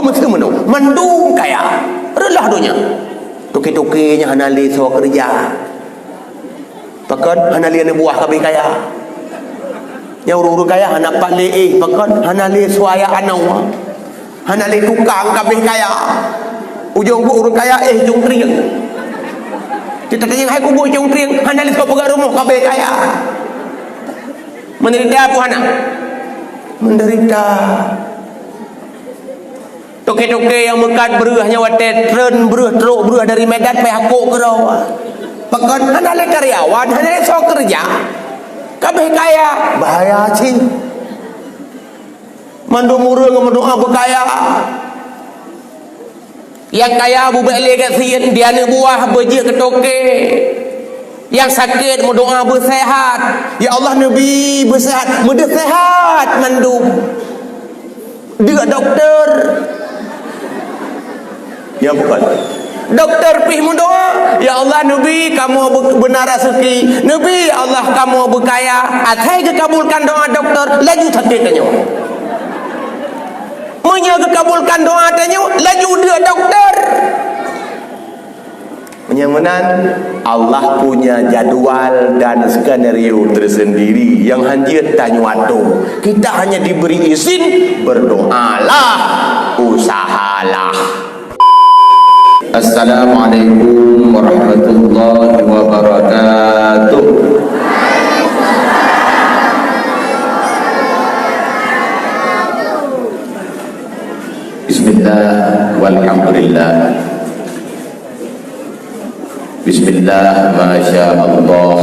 mesti mendung kaya relah dunia tuki-tukinya hanali so kerja pakan hanali ni buah kabeh kaya yang uru kaya anak pak le pakan hanali suaya anau hanali tukang kabeh kaya ujung bu urun kaya jung triang kita tanya hai kubu jung triang hanali so pegang rumah kabeh kaya menderita apa anak menderita toke-toke yang mekat berahnya watet tren berah teruk berah dari Medan pe hakuk ke rawa pakan hanale karyawan hanale so kerja kabeh kaya bahaya cing mandu murung mendoa berkaya yang kaya bu bele kat sien dia ni buah beje ke toke yang sakit mendoa bersehat ya Allah nabi bersehat mudah sehat mandu dia doktor ya bukan doktor pih mendoa ya Allah nabi kamu benar rezeki nabi Allah kamu berkaya atai kekabulkan doa doktor laju sakit tanya punya kekabulkan doa tanya laju dia doktor menyamanan Allah punya jadual dan skenario tersendiri yang hanya tanya waktu kita hanya diberi izin berdoalah usahalah. Assalamualaikum warahmatullahi wabarakatuh. Bismillah walhamdulillah. Bismillah masya Allah.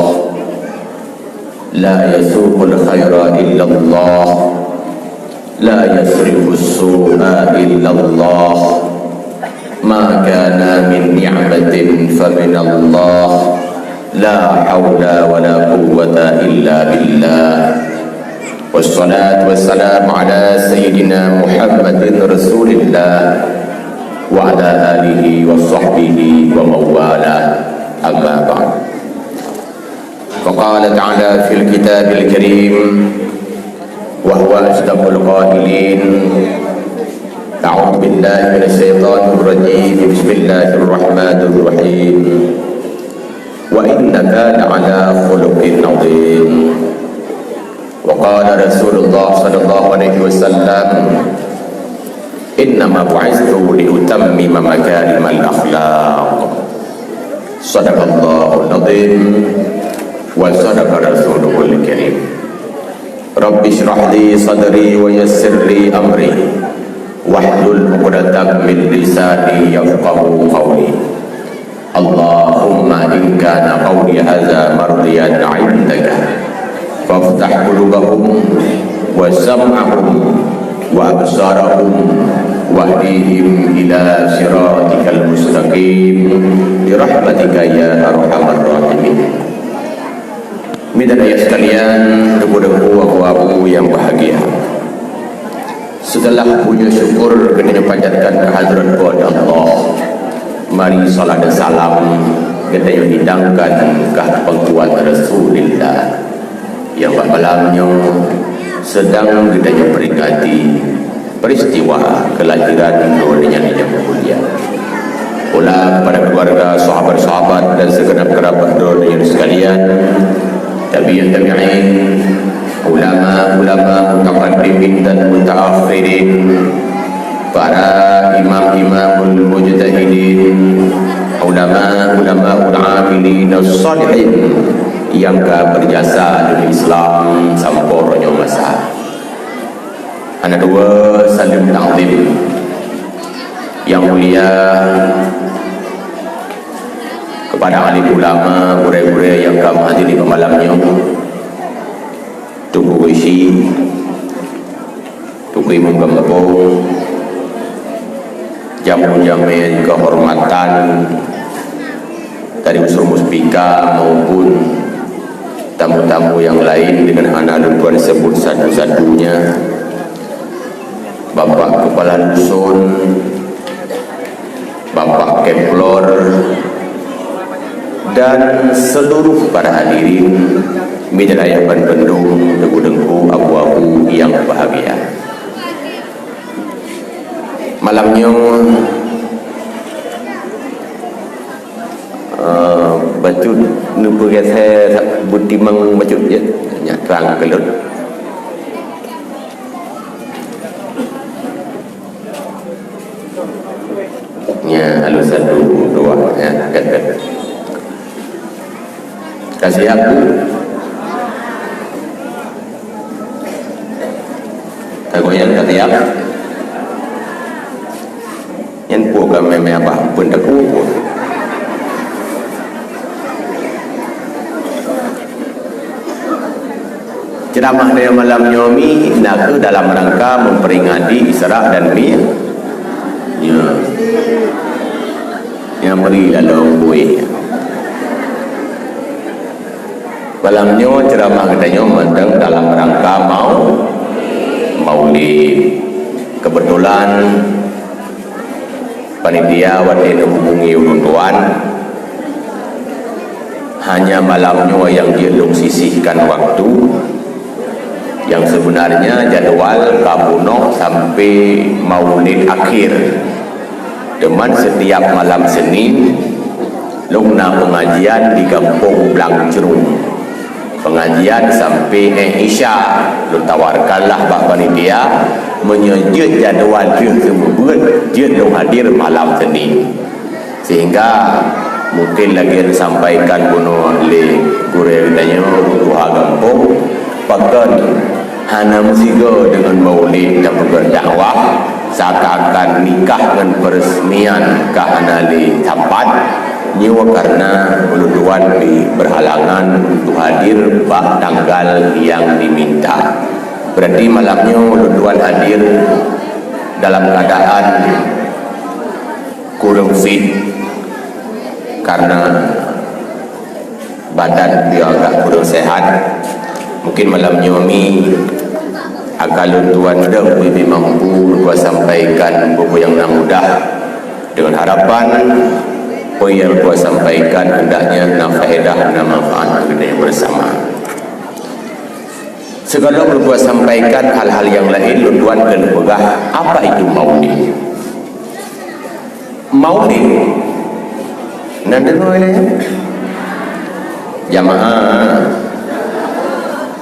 La yasuqul khaira illallah. La yasrifus su'a illallah. Ma kana min ni'matin famin Allah. La hawla wa la quwwata illa billah. Wassalatu wassalamu ala sayyidina Muhammadin Rasulillah wa ala alihi wa sahbihi wa mawala amma ba'd. Faqala ta'ala fil kitabil karim wa huwa asdaqul qailin. A'udzu billahi minasy syaithanir rajim. Bismillahirrahmanir rahim. Wa innaka la'ala khuluqin 'adzim. Wa qala Rasulullah sallallahu alaihi wasallam innama bu'ithtu li utammima makarimal akhlaq. Sadaqallahul 'adzim wa sadaqa rasuluhul karim. Rabbi shrah li sadri wa yassir li amri wahlul 'uqdatam min lisani yafqahu qawli. Allahumma in kana qawli hadza mardiyan 'indaka faftah qulubahum wa sam'ahum wa absarahum wahdihim ila siratikal mustaqim birahmatika ya arhamar rahimin. Medan ayah sekalian, debu-debu aku yang bahagia, setelah punya syukur kena panjatkan kehadiran kepada Allah, mari salat dan salam kita yang hidangkan ke pengkuat Rasulullah yang malamnya sedang kita memperingati peristiwa kelahiran nurunya yang mulia. Pula kepada keluarga, sahabat-sahabat dan segenap kerabat nurunya sekalian, tabi'in tabi'in, ulama-ulama mutaqaddimin dan mutaakhirin, para imam-imamul mujtahidin, ulama-ulama amilin as-salihin yang berjasa di Islam sampai masa. Anak dua salim ta'zim yang mulia kepada alim ulama, murid-murid yang kami hadiri malamnya. Tunggu isi, tunggu imam kampung, jamu-jamin kehormatan dari unsur muspika maupun tamu-tamu yang lain dengan anak tuan sebut satu-satunya. Bapak Kepala Dusun, Bapak Keplor, dan seluruh para hadirin Midayah Bandung, Dengku-dengku, abu-abu yang bahagia. malamnya baca nupa saya butimang baca je nyak terang kelut nya halus satu dua ya kata kasih aku aku yang kata ya yang puak kami apa pun tak kuat ceramah dia malam nyomi nak dalam rangka memperingati Isra dan Mi'raj ya yang beri dalam buih malamnya ceramah katanya mandang dalam rangka maulid. Kebetulan panitia waktu hubungi ulun hanya malamnya yang dia belum sisihkan waktu yang sebenarnya jadwal kabunoh sampai maulid akhir teman setiap malam Senin lungna pengajian di kampung Blangjerung pengajian sampai Isya lu tawarkanlah Pak Panitia menyejut jadual dia tersebut dia dong hadir malam Senin sehingga mungkin lagi disampaikan bunuh oleh guru tanya dua kampung bahkan hana musiga dengan maulid dan berdakwah seakan-akan nikah dengan peresmian kahana di tempat nyewa karena uluduan di berhalangan untuk hadir pada tanggal yang diminta. Berarti malamnya uluduan hadir dalam keadaan kurang fit karena badan dia agak kurang sehat. Mungkin malam nyomi akan tuan dah lebih mampu gua sampaikan buku yang mudah dengan harapan apa yang gua sampaikan hendaknya faedah dan manfaat kita bersama. Segala gua sampaikan hal-hal yang lain tuan kena pegah apa itu maulid. Maulid nanti jamaah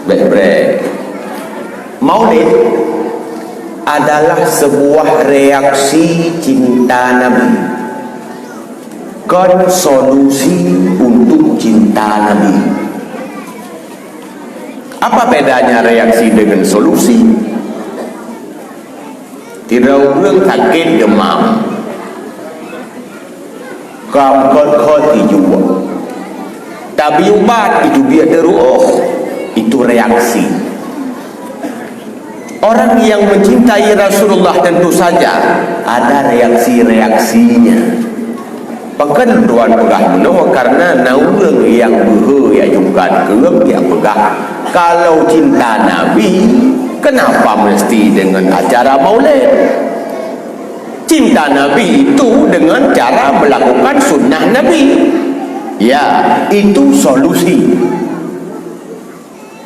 baik-baik. Maulid adalah sebuah reaksi cinta Nabi, kan solusi untuk cinta Nabi. Apa bedanya reaksi dengan solusi? Tidak orang sakit demam, kamkot juga. Tapi ubat itu dia teruh, itu reaksi. Orang yang mencintai Rasulullah tentu saja ada reaksi-reaksinya. Bahkan tuan pegah menolak karena naurang yang ya juga kelab yang pegah. Kalau cinta Nabi, kenapa mesti dengan acara maulid? Cinta Nabi itu dengan cara melakukan sunnah Nabi. Ya, itu solusi.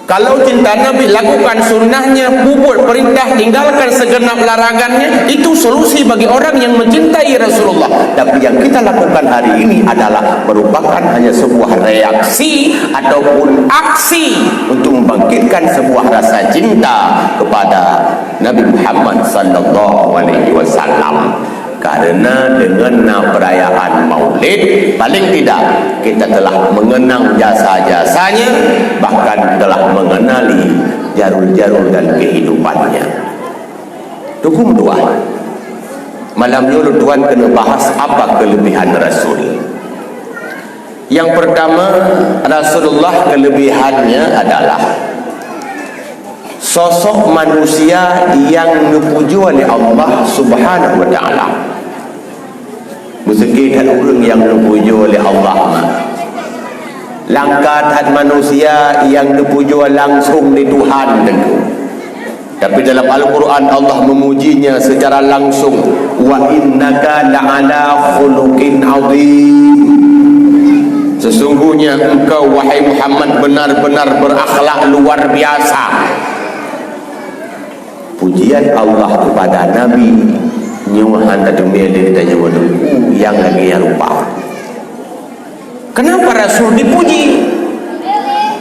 Kalau cinta Nabi, lakukan sunnahnya, bubur perintah, tinggalkan segenap larangannya, itu solusi bagi orang yang mencintai Rasulullah. Tapi yang kita lakukan hari ini adalah merupakan hanya sebuah reaksi ataupun aksi untuk membangkitkan sebuah rasa cinta kepada Nabi Muhammad sallallahu alaihi wasallam. Karena dengan perayaan maulid paling tidak kita telah mengenang jasa-jasanya, bahkan telah mengenali jarul-jarul dan kehidupannya. Hukum dua, malam ini tuan kena bahas apa kelebihan Rasul. Yang pertama, Rasulullah kelebihannya adalah sosok manusia yang dipuji oleh Allah Subhanahu wa taala. Meski orang yang dipuji oleh Allah langkatan manusia yang dipuji langsung di Tuhan tentu. Tapi dalam Al-Quran Allah memujinya secara langsung. Wa innaka la'ala khuluqin azim. Sesungguhnya engkau wahai Muhammad benar-benar berakhlak luar biasa. Pujian Allah kepada Nabi nyuhan tak dumia dia kita nyawa yang lagi yang rupa. Kenapa Rasul dipuji?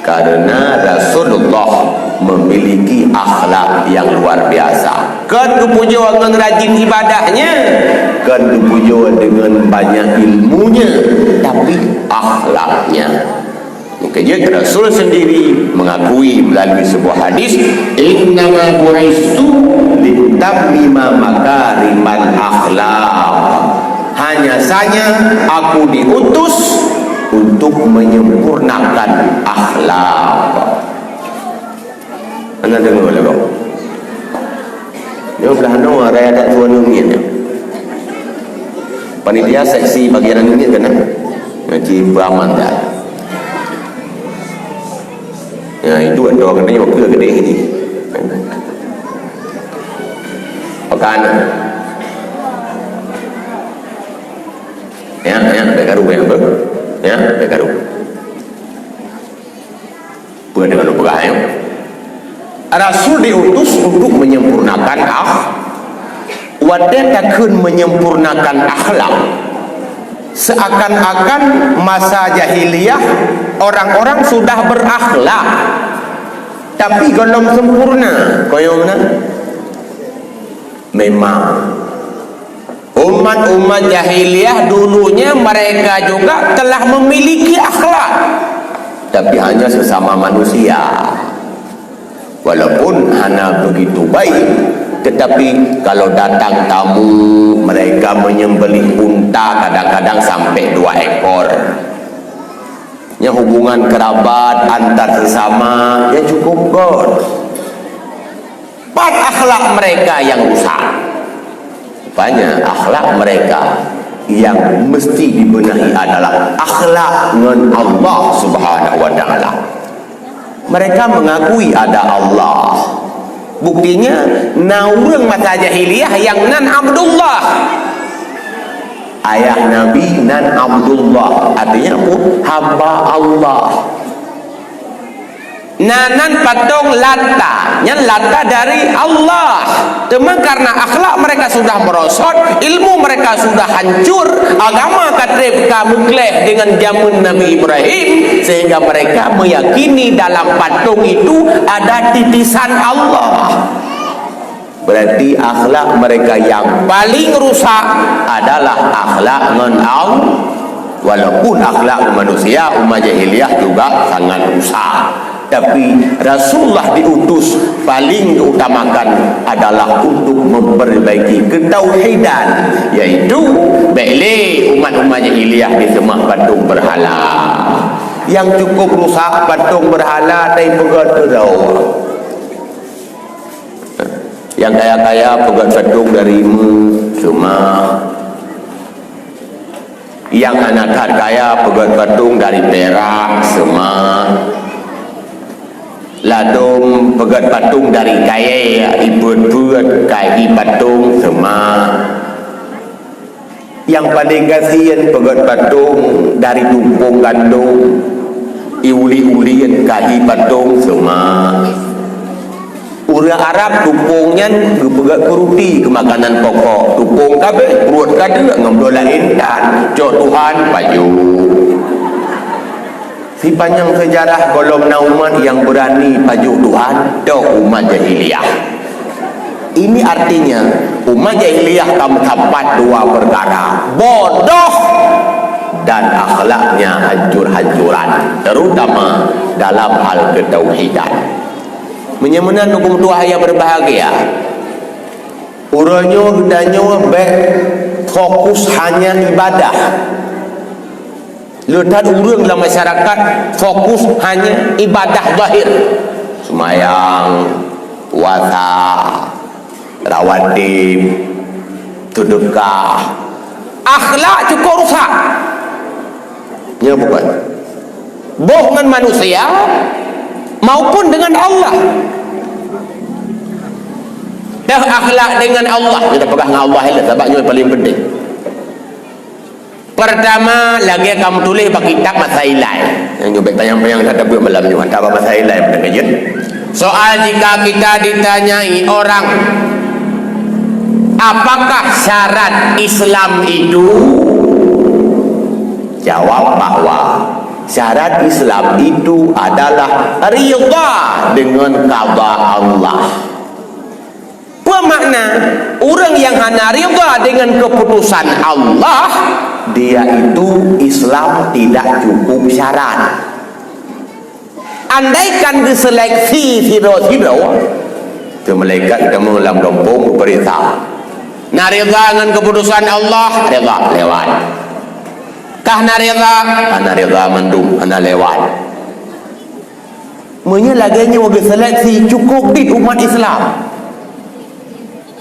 Karena Rasulullah memiliki akhlak yang luar biasa. Kan kepuja dengan rajin ibadahnya, kan kepuja dengan banyak ilmunya, tapi akhlaknya. Makanya Rasul sendiri mengakui melalui sebuah hadis, innama bu'istu litammima makarimal akhlaq. Hanya saja aku diutus untuk menyempurnakan akhlak. Anda dengar lah kau. Dia belah no raya tak tuan nungin. Panitia seksi bagian nungin kan? Ngaji beraman dah. Ya itu ada kena waktu gede ini. Pekan. Ya, bekaru ya, ber. Ya, bekaru. Bukan dengan upaya. Rasul diutus untuk menyempurnakan wadah takkan menyempurnakan akhlak. Seakan-akan masa jahiliyah orang-orang sudah berakhlak tapi belum sempurna. Koyo mana? Memang umat-umat jahiliyah dulunya mereka juga telah memiliki akhlak, tapi hanya sesama manusia. Walaupun hanya begitu baik, tetapi kalau datang tamu mereka menyembelih unta kadang-kadang sampai 2 ekor. Ya, hubungan kerabat antar sesama ya cukup god. Akhlak mereka yang rusak. Banyak akhlak mereka yang mesti dibenahi adalah akhlak dengan Allah Subhanahu wa taala. Mereka mengakui ada Allah. Buktinya naurang masa jahiliyah yang nan Abdullah. Ayah Nabi nan Abdullah, artinya hamba Allah. Nanan patung Lata, yang Lata dari Allah. Cuma karena akhlak mereka sudah merosot, ilmu mereka sudah hancur, agama katrib kamukleh dengan zaman Nabi Ibrahim, sehingga mereka meyakini dalam patung itu ada titisan Allah. Berarti akhlak mereka yang paling rusak adalah akhlak dengan Allah. Walaupun akhlak manusia umat jahiliyah juga sangat rusak, tapi Rasulullah diutus paling diutamakan adalah untuk memperbaiki ketauhidan, yaitu beli umat-umat jahiliyah di semua patung berhala. Yang cukup rusak patung berhala dari pegat berau. Yang kaya-kaya pegat patung dari semua. Yang anak kaya pegat patung dari perak semua. Ladung pegat patung dari kaya ibut-but kai patung semua. Yang paling kasihan pegat patung dari tumpung gandum, iuli-ulian kai patung semua. Orang Arab tumpungnya pegat keruti ke makanan pokok, tumpung kabeh perut kada ngamdola intan cok Tuhan baju. Si panjang sejarah golongan umat yang berani paju Tuhan do umat jahiliyah. Ini artinya umat jahiliyah tempat 2 perkara, bodoh dan akhlaknya hancur-hancuran, terutama dalam hal ketauhidan. Menyemenan hukum Tuhan yang berbahagia. Urangnya hendaknya fokus hanya ibadah. Lihat urang dalam masyarakat fokus hanya ibadah zahir, semayang, puasa, rawatib, sedekah. Akhlak cukup rusak. Ya bukan. Bohongan manusia maupun dengan Allah. Dah akhlak dengan Allah, kita pegang dengan Allah lah, sebabnya yang paling penting. Pertama lagi kamu tulis pakai kitab masailai. Yang nyubek tayang-tayang tak buat malam ni, tak apa masailai pada kajian. Soal jika kita ditanyai orang Apakah syarat Islam itu? Jawab bahwa syarat Islam itu adalah ridha dengan qada Allah. Apa makna? Orang yang hanya ridha dengan keputusan Allah, dia itu Islam tidak cukup syarat. Andaikan diseleksi siro-siro, itu malaikat kita mengulang dompung berita. Nak ridha dengan keputusan Allah, ridha lewat. Kah nak ridha, ana ridha mendung, ana lewat. Menya laganya wage seleksi cukup di umat Islam.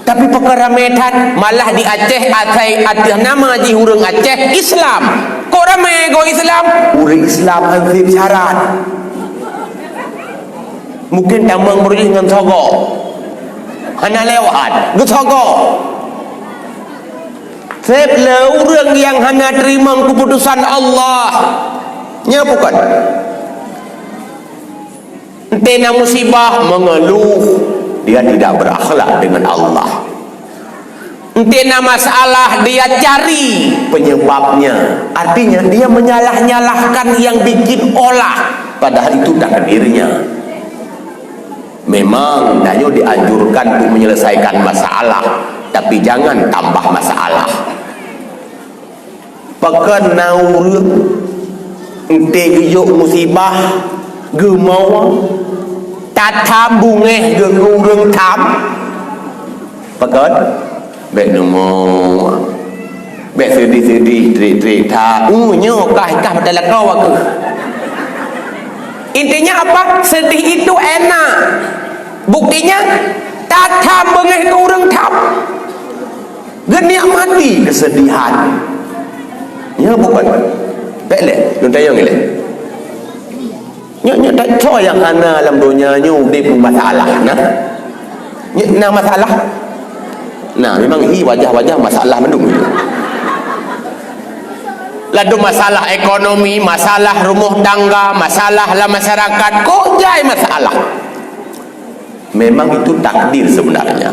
Tapi perkara medan malah di Aceh atas nama di hurung Aceh Islam. Kok ramai go Islam? Hurung Islam hansip syarat. Mungkin tambang berjih dengan sogok. Hana lewat, ke sogok. Sebab orang yang hanya terima keputusan Allah, nya bukan. Tena musibah mengeluh, dia tidak berakhlak dengan Allah. Tena masalah, dia cari penyebabnya. Artinya dia menyalah-nyalahkan yang bikin olah, padahal itu takdirnya. Memang danyo dianjurkan untuk menyelesaikan masalah, tapi jangan tambah masalah. Pakan naurung ente geyok musibah gemau tatam bungeh geurung tam. Pakan bek nomo bek sedih-sedih trik-trik ta nyo kah pada kau aku. Intinya apa? Sedih itu enak. Buktinya tatam bengeh ke orang tam. Geniak mati kesedihan. Ya bukan. Belek, lu tanya ngile. Nya tak co yang ana dalam dunia nyu di masalah nah. Nya masalah. Nah, memang wajah-wajah masalah mendung. Lalu masalah ekonomi, masalah rumah tangga, masalah lah masyarakat, kok jai masalah. Memang itu takdir sebenarnya.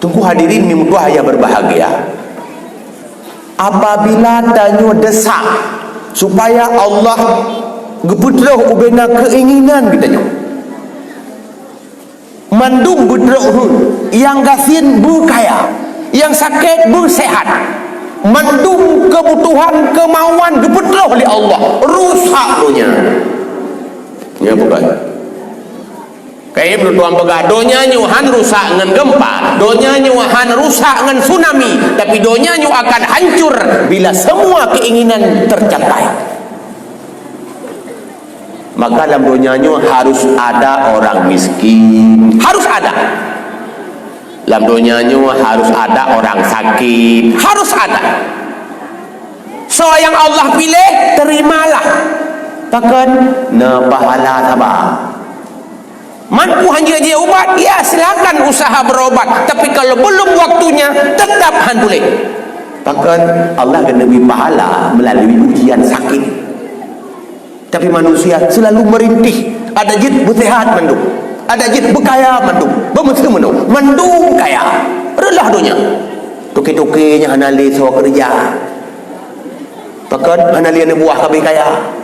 Tunggu hadirin mimpi yang berbahagia. Apabila tanyo desak supaya Allah geputroh ubena keinginan kitanya. Mandung butroh yang gasin bu kaya, yang sakit bu sehat. Mandung kebutuhan kemauan geputroh oleh Allah, rusak dunia. Ya bukan. Kayak berdoa pegah donya nyuhan rusak dengan gempa, donya nyuhan rusak dengan tsunami, tapi donya nyu akan hancur bila semua keinginan tercapai. Maka dalam donya nyu harus ada orang miskin, harus ada. Dalam dunia nyu harus ada orang sakit, harus ada. So yang Allah pilih, terimalah. Bahkan na pahala sabar. Mampu hanya dia ubat, ya silakan usaha berobat. Tapi kalau belum waktunya, tetap han boleh. Bahkan Allah akan lebih pahala melalui ujian sakit. Tapi manusia selalu merintih. Ada jid bersehat mendung, ada jid berkaya mendung, bermesti mendung kaya. Relah dunia. Toke-tokenya hanali so kerja. Bahkan hanali buah kabeh kaya.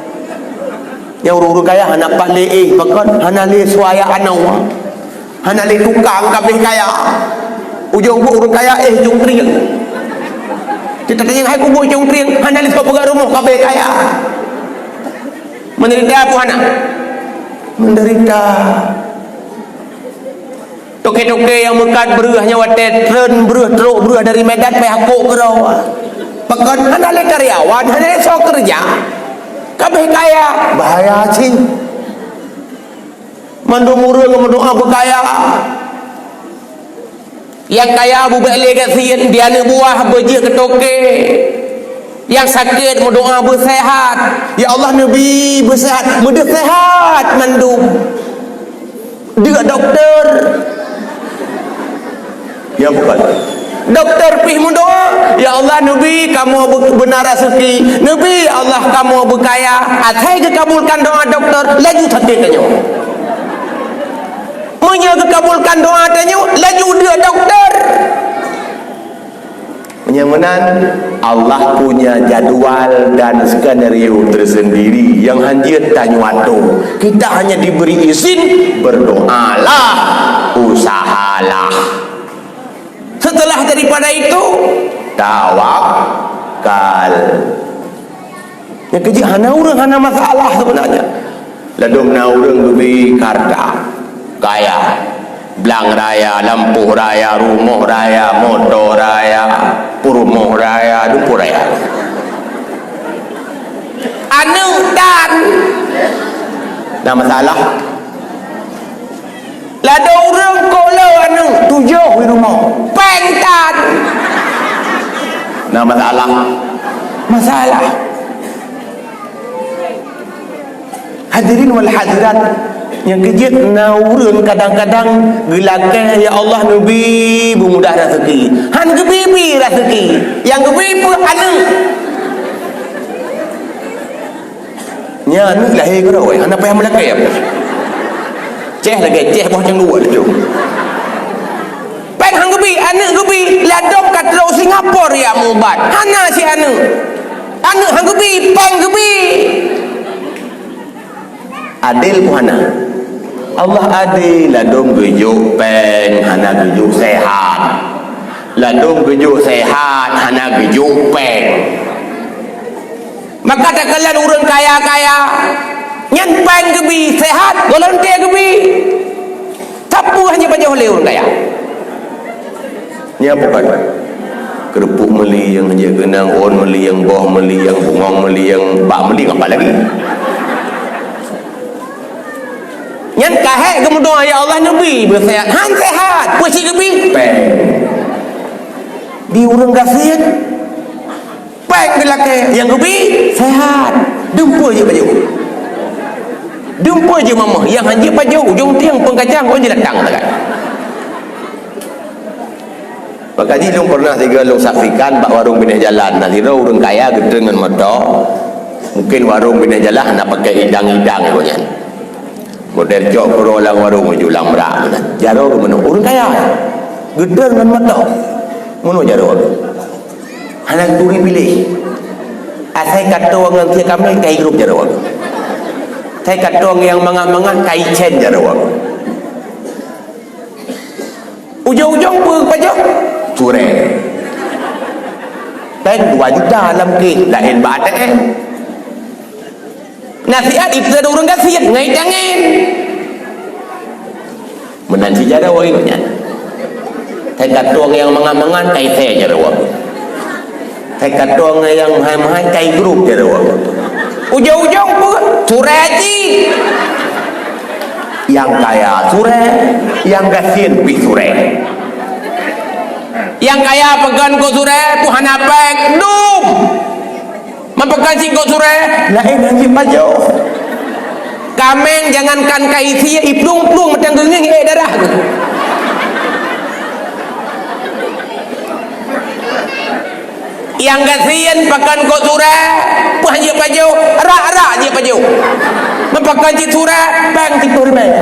Yang urus kaya anak pak le bahkan hanali suaya anawa. Hanali tukang kabeh kaya. Ujung urus kaya jung triang. Kita tanya hai kubu jung triang hanali so pegang rumah kabeh kaya. Menderita apa anak? Menderita. Toke-toke yang mekat beruahnya watet tren beruah teruk beruah dari Medan pe hakuk ke rawa. Bahkan hanali karyawan, hanali so kerja. Kabeh kaya, bahaya cing. Mandumurung mendoa berkaya. Yang kaya abu balik kat sian dia ni buah bejik ke toke. Yang sakit mendoa bersehat. Ya Allah Nabi bersehat, mudah sehat mandum. Dia doktor. Ya bukan. Doktor pih mendoa, ya Allah Nabi kamu benar rezeki, Nabi Allah kamu berkaya, atai dikabulkan doa doktor, lagi sakit kanyo. lamanya kekabulkan doa tanya laju dia doktor. Menyamanan Allah punya jadual dan skenario tersendiri yang hanya tanya waktu. Kita hanya diberi izin berdoalah, usahalah. Setelah daripada itu tawakal. Yang kecil hana orang hana masalah sebenarnya. Ladum na orang lebih karta, kaya, belang raya, lampu raya, rumah raya, motor raya, purmoh raya, dumpur raya. Anu dan nah masalah. Lada orang kola anu tujuh di rumah, pentan. Nah masalah. Hadirin wal hadirat yang kejut naurun kadang-kadang gelakkan ya Allah Nabi bermudah rezeki. Han kebibi rezeki. Yang kebibi anu. Nya ni lahir ke oi, ana payah melakai apa? Ceh lagi, ceh boh cang dua tu. Pen hang kebi, anu kebi ladok kat lo Singapura ya mubat. Hana si anu. Anu hang kebi, pen kebi. Adil puhana Allah adil ladung gejuk pen hana gejuk sehat ladung gejuk sehat hana gejuk pen maka tak kalan orang kaya-kaya nyan pen kebi sehat volunteer kebi sapu hanya pada oleh orang kaya ni apa kan kerupuk meli yang hanya genang on meli yang boh meli yang bungong meli yang bak meli apa lagi yang kahek kemudian ya Allah Nabi bersehat han sehat puisi kebi peng di urang gasit peng gelake yang kebi sehat dumpu je baju dumpu je mama yang hanya baju ujung tiang pengkacang kau je datang tak maka ji long pernah tiga long saksikan bak warung pindah jalan nanti orang kaya gede dengan motor mungkin warung pindah jalan nak pakai idang-idang punya model jok berolang warung julang berak jaro mana orang kaya gede dengan mata mana jaro anak turi pilih saya kata orang yang kami kai grup jaro saya kata orang yang mangat-mangat kai chen jaro ujung-ujung pajak sure pen 2 juta dalam ke lain badan nasihat itu ada orang nasihat ngai jangan menanti jara woi banyak saya kata orang yang mangan-mangan kai saya jara woi saya kata orang yang mahal-mahal kai grup jara woi ujung-ujung pun suraji yang kaya sure yang kasihan pi sure yang kaya pegan ko sure puhana pek dum mempekan singkot sure lain hanya baju kameng jangankan kaisia iplung-plung macam gengeng darah yang kasihan pekan ko sure pun hanya baju rak-rak je baju mempekan si sure bang tidur bang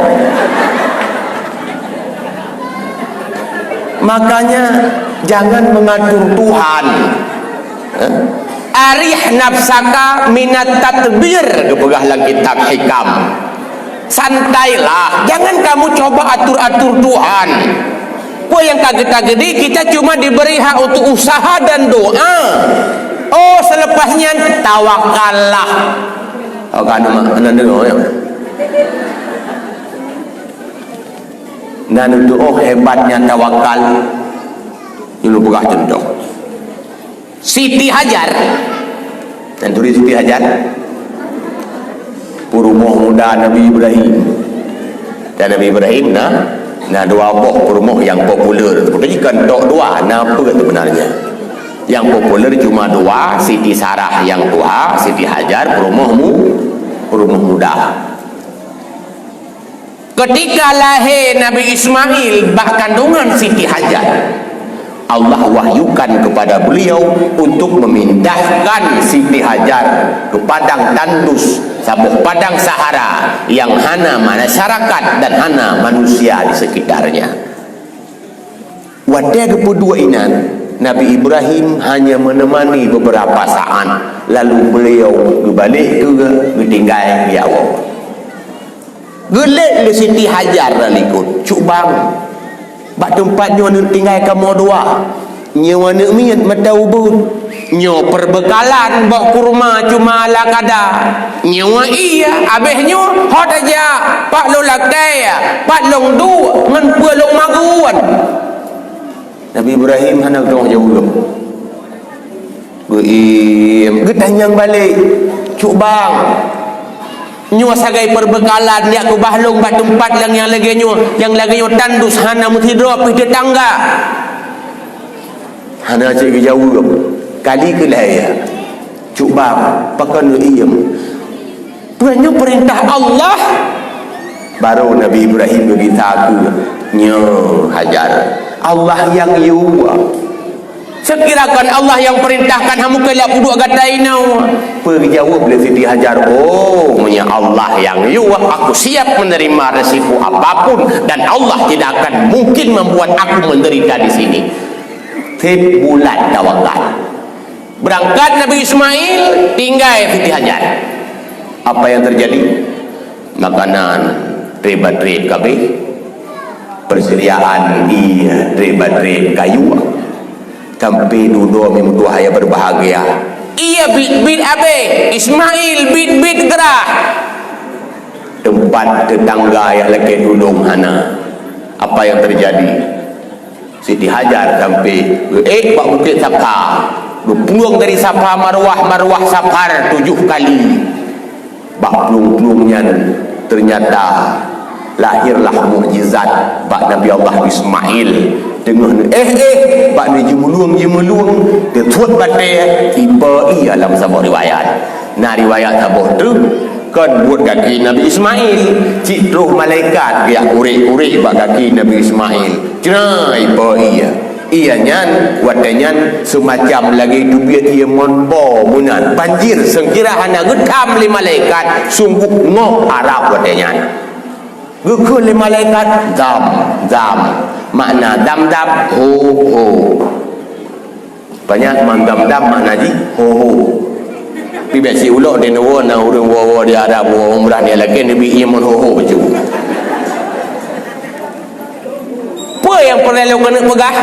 makanya jangan mengatur Tuhan arih nafsaka minat tadbir kepegahlah kitab hikam santailah jangan kamu coba atur-atur Tuhan yang kaget-kaget kita cuma diberi hak untuk usaha dan doa oh selepasnya tawakallah oh kan anda dengar ya dan untuk oh hebatnya tawakal dulu buka contoh Siti Hajar dan tulis Siti Hajar purumuh muda Nabi Ibrahim dan Nabi Ibrahim nah dua boh purumuh yang popular tapi kan dua apa sebenarnya yang popular cuma dua Siti Sarah yang tua Siti Hajar purumuh muda ketika lahir Nabi Ismail bak kandungan Siti Hajar Allah wahyukan kepada beliau untuk memindahkan Siti Hajar ke padang tandus Sabuk padang Sahara yang hana masyarakat dan hana manusia di sekitarnya. Wadai kedua inan, Nabi Ibrahim hanya menemani beberapa saat, lalu beliau balik ke tinggal di awal. Gelek le Siti Hajar lalikut cuk bang bak tempatnya nak tinggal kamu dua nyawa nak miat mata ubud nyo perbekalan bawa kurma cuma ala kada nyawa iya abehnya hot aja pak lo lakai pak long du ngan pulang maguan. Nabi Ibrahim hendak dong jauh getanyang balik cuk bang nyo sagai perbekalan dia ku bahlong bat tempat yang lagi nyo tandus hana muthidro pi tetangga hana cik jauh kali ke laya cuk bang pakan iem punya perintah Allah baru Nabi Ibrahim beritahu nyo Hajar Allah yang yuwa sekirakan Allah yang perintahkan hamu kelak puduk gatainau berjawab oleh Siti Hajar oh punya Allah yang yuwa aku siap menerima resiko apapun dan Allah tidak akan mungkin membuat aku menderita di sini. Bulan tawakal berangkat Nabi Ismail tinggal Siti Hajar. Apa yang terjadi? Makanan ribet-ribet kabeh, persediaan dia ribet-ribet kayu sampai duduk memang Tuhan yang berbahagia. Iya bit abe Ismail bit gerah tempat tetangga yang lagi duduk hana. Apa yang terjadi? Siti Hajar sampai Pak Bukit Sapa berpeluang dari Sapa marwah Sapar 7 kali bak pelung-pelungnya ternyata lahirlah mukjizat bak Nabi Allah Ismail dengan bak ni jemulung dia tuat batai tiba alam sabah riwayat nah riwayat sabah tu kan buat kaki Nabi Ismail cik roh malaikat dia urik-urik bak kaki Nabi Ismail cina iba ianya wadanyan semacam lagi tu biar ia monbo munan banjir sengkira hana getam li malaikat sungguh ngok Arab wadanyan gukul li malaikat zam makna dam ho banyak mandam makna di ho pi biasa ulok dia na urang wawa di Arab umrah dia lagi nabi iman ho baju apa yang perlu kena pegah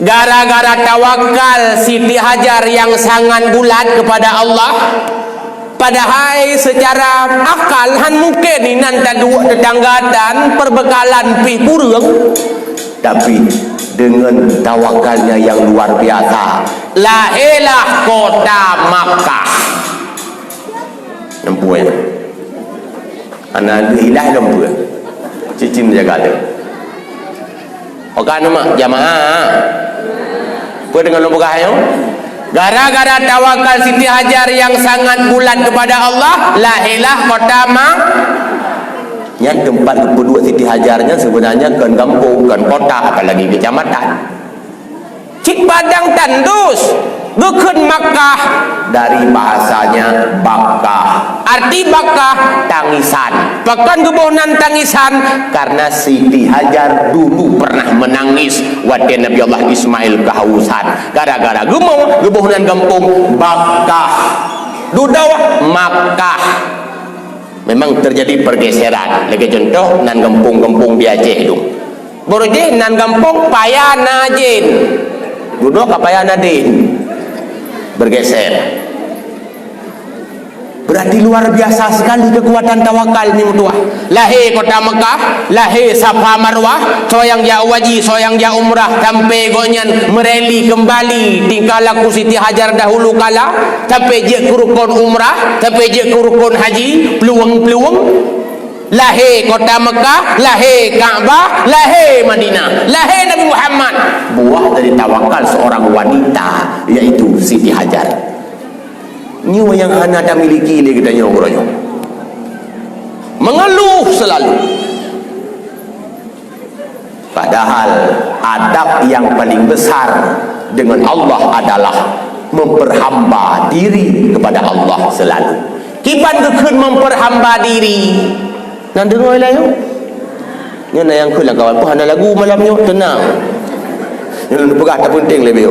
gara-gara tawakal Siti Hajar yang sangat bulat kepada Allah. Padahal secara akal han mungkin ni nanti dua tetangga dan perbekalan pi kurang, tapi dengan tawakalnya yang luar biasa lahirlah kota Makkah. Nampak ya? Anak hilah nampak cicing jaga dia okan nama jamaah apa dengan nombor kayu gara-gara tawakal Siti Hajar yang sangat bulat kepada Allah lahirlah kota yang tempat kedua Siti Hajarnya sebenarnya kan kampung kan kota apalagi kecamatan cik padang tandus Dukun Makkah dari bahasanya Bakkah arti Bakkah tangisan bahkan kebohongan tangisan karena Siti Hajar dulu pernah menangis waktu Nabi Allah Ismail kehausan gara-gara kebohongan kampung Bakkah Dudawa Makkah memang terjadi pergeseran lagi contoh nan kampung-kampung di Aceh itu borje nan kampung Payana Jin duduk ke Payana Din bergeser berarti luar biasa sekali kekuatan tawakal ni mutua lahir kota Mekah lahir Safa Marwah soyang ja waji soyang ja umrah sampai gonyan mereli kembali tingkah laku Siti Hajar dahulu kala sampai je ke rukun umrah sampai je ke rukun haji peluang-peluang lahir kota Mekah lahir Kaabah lahir Madinah lahir Nabi Muhammad buah dari tawakal seorang wanita yaitu Siti Hajar nyawa yang hana dah miliki dia kita nyawa mengeluh selalu padahal adab yang paling besar dengan Allah adalah memperhamba diri kepada Allah selalu. Iban kekun memperhamba diri. Nak dengar lain? Yang yang kul kawan pun ada lagu malam ni tenang. Yang pegah tak penting lebih.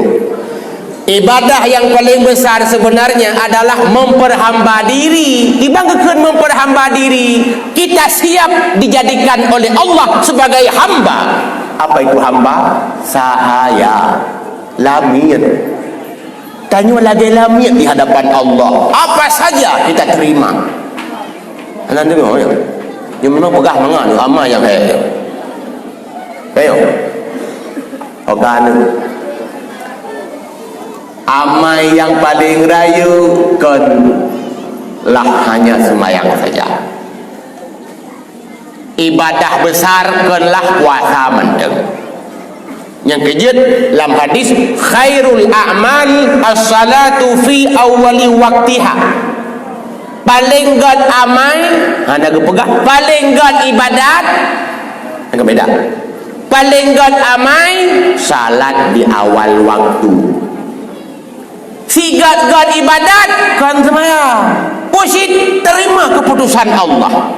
Ibadah yang paling besar sebenarnya adalah memperhamba diri. Iban kekun memperhamba diri, kita siap dijadikan oleh Allah sebagai hamba. Apa itu hamba? Sahaya lamir. Tanya lagi lamir di hadapan Allah. Apa saja kita terima. Anda dengar ya? Yang mana pegah mangat tu ramai yang hai. Ayo. Okan. Amai yang paling raya kan lah hanya sembahyang saja. Ibadah besar kanlah puasa mendeng. Yang kejut dalam hadis khairul a'mal as-salatu fi awwali waqtiha. Paling god amal ada kepegah paling god ibadat agak beda. Paling god amal salat di awal waktu. Si god ibadat kan semaya. Pusit terima keputusan Allah.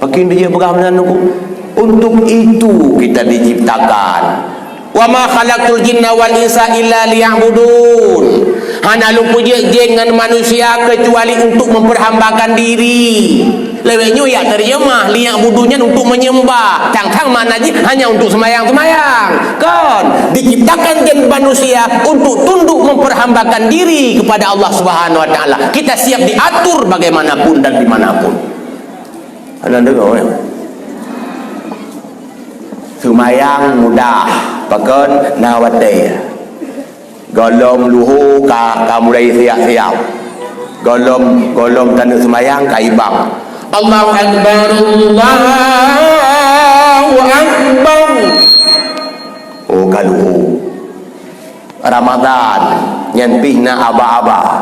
Makin dia pegang menandaku. Untuk itu kita diciptakan. Wa ma khalaqtul jinna wal insa illa liya'budun. Hana lupa je dengan manusia kecuali untuk memperhambakan diri. Lebihnya ya terjemah liya'budunnya untuk menyembah. Tang-tang maknanya hanya untuk semayang-semayang. Kan diciptakan jin manusia untuk tunduk memperhambakan diri kepada Allah Subhanahu wa taala. Kita siap diatur bagaimanapun dan dimanapun. Anda dengar ya? Semayang mudah pakai nawati golong luhu ka mulai siap-siap golong tanda semayang ka ibang Allahu Akbar Allahu Akbar. Oh kaluhu Ramadan nyempih na aba-aba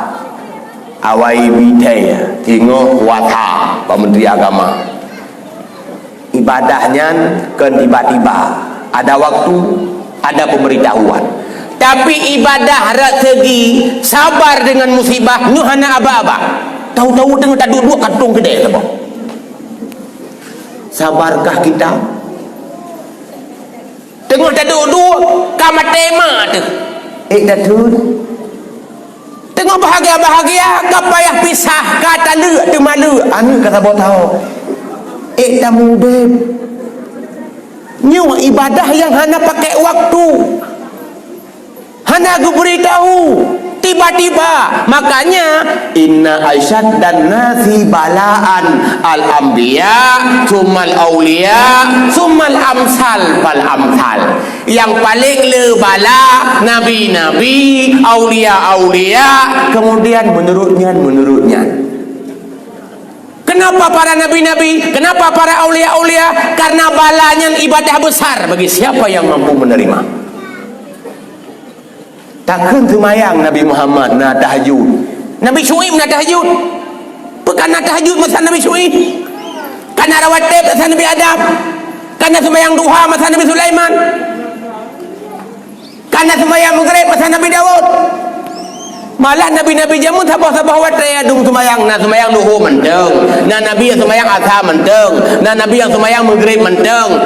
awai bitai tengok wata Pak Menteri Agama. Ibadahnya kan tiba-tiba ada waktu, ada pemberitahuan. Tapi ibadah segi sabar dengan musibah nyuhana aba-aba. Tahu-tahu dengan tak duduk kantung gede apa? Sabarkah kita? Tengok tak duduk kamar tema tu. Datun. Tengok bahagia-bahagia kapayah pisah kata le tu malu. Anu kata bawa tahu. Tak mudah. Nyu ibadah yang hana pakai waktu. Hana aku beritahu tiba-tiba. Makanya inna asyad dan nasi balaan al-anbiya summal awliya summal amsal fal amsal. Yang paling lebala nabi-nabi, awliya-awliya, kemudian menurutnya. Kenapa para nabi-nabi? Kenapa para aulia-aulia? Karena balanya ibadah besar bagi siapa yang mampu menerima. Takkan semayang Nabi Muhammad nak tahajud. Nabi Syuaib nak tahajud. Bukan nak tahajud masa Nabi Syuaib. Karena rawatib masa Nabi Adam. Karena semayang duha masa Nabi Sulaiman. Karena semayang maghrib masa Nabi Daud. Malah nabi-nabi jamu sabah-sabah watay adung semayang na semayang duhu menteng, na nabi yang semayang asar menteng, na nabi yang semayang maghrib menteng.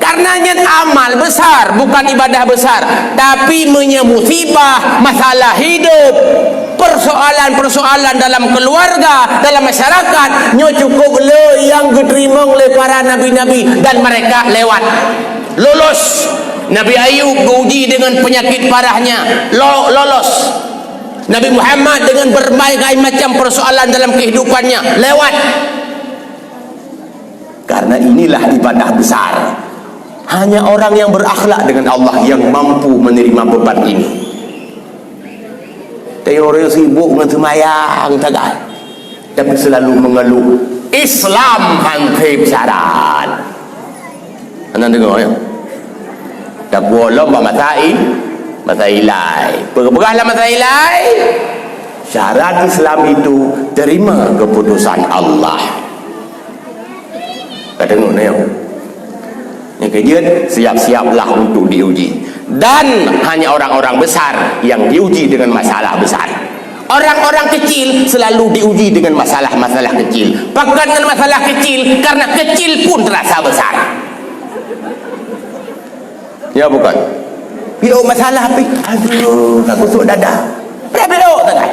Karenanya amal besar bukan ibadah besar, tapi musibah, masalah hidup, persoalan-persoalan dalam keluarga, dalam masyarakat, nyo cukup le yang diterima oleh para nabi-nabi dan mereka lewat lolos. Nabi Ayub diuji dengan penyakit parahnya, lolos. Nabi Muhammad dengan berbagai macam persoalan dalam kehidupannya lewat. Karena inilah ibadah besar. Hanya orang yang berakhlak dengan Allah yang mampu menerima beban ini. Teori sibuk dengan semayang tagay, tapi selalu mengeluh Islam hankib syarat. Anda dengar ya? Tak boleh masailai. Pergahlah masailai. Syarat Islam itu terima keputusan Allah. Kata dengar ya? Yang kejut, siap-siaplah untuk diuji. Dan hanya orang-orang besar yang diuji dengan masalah besar. Orang-orang kecil selalu diuji dengan masalah-masalah kecil. Bahkan dengan masalah kecil, karena kecil pun terasa besar. Ya bukan? Bila masalah api, aduh, tak kusuk dada. Bila tak?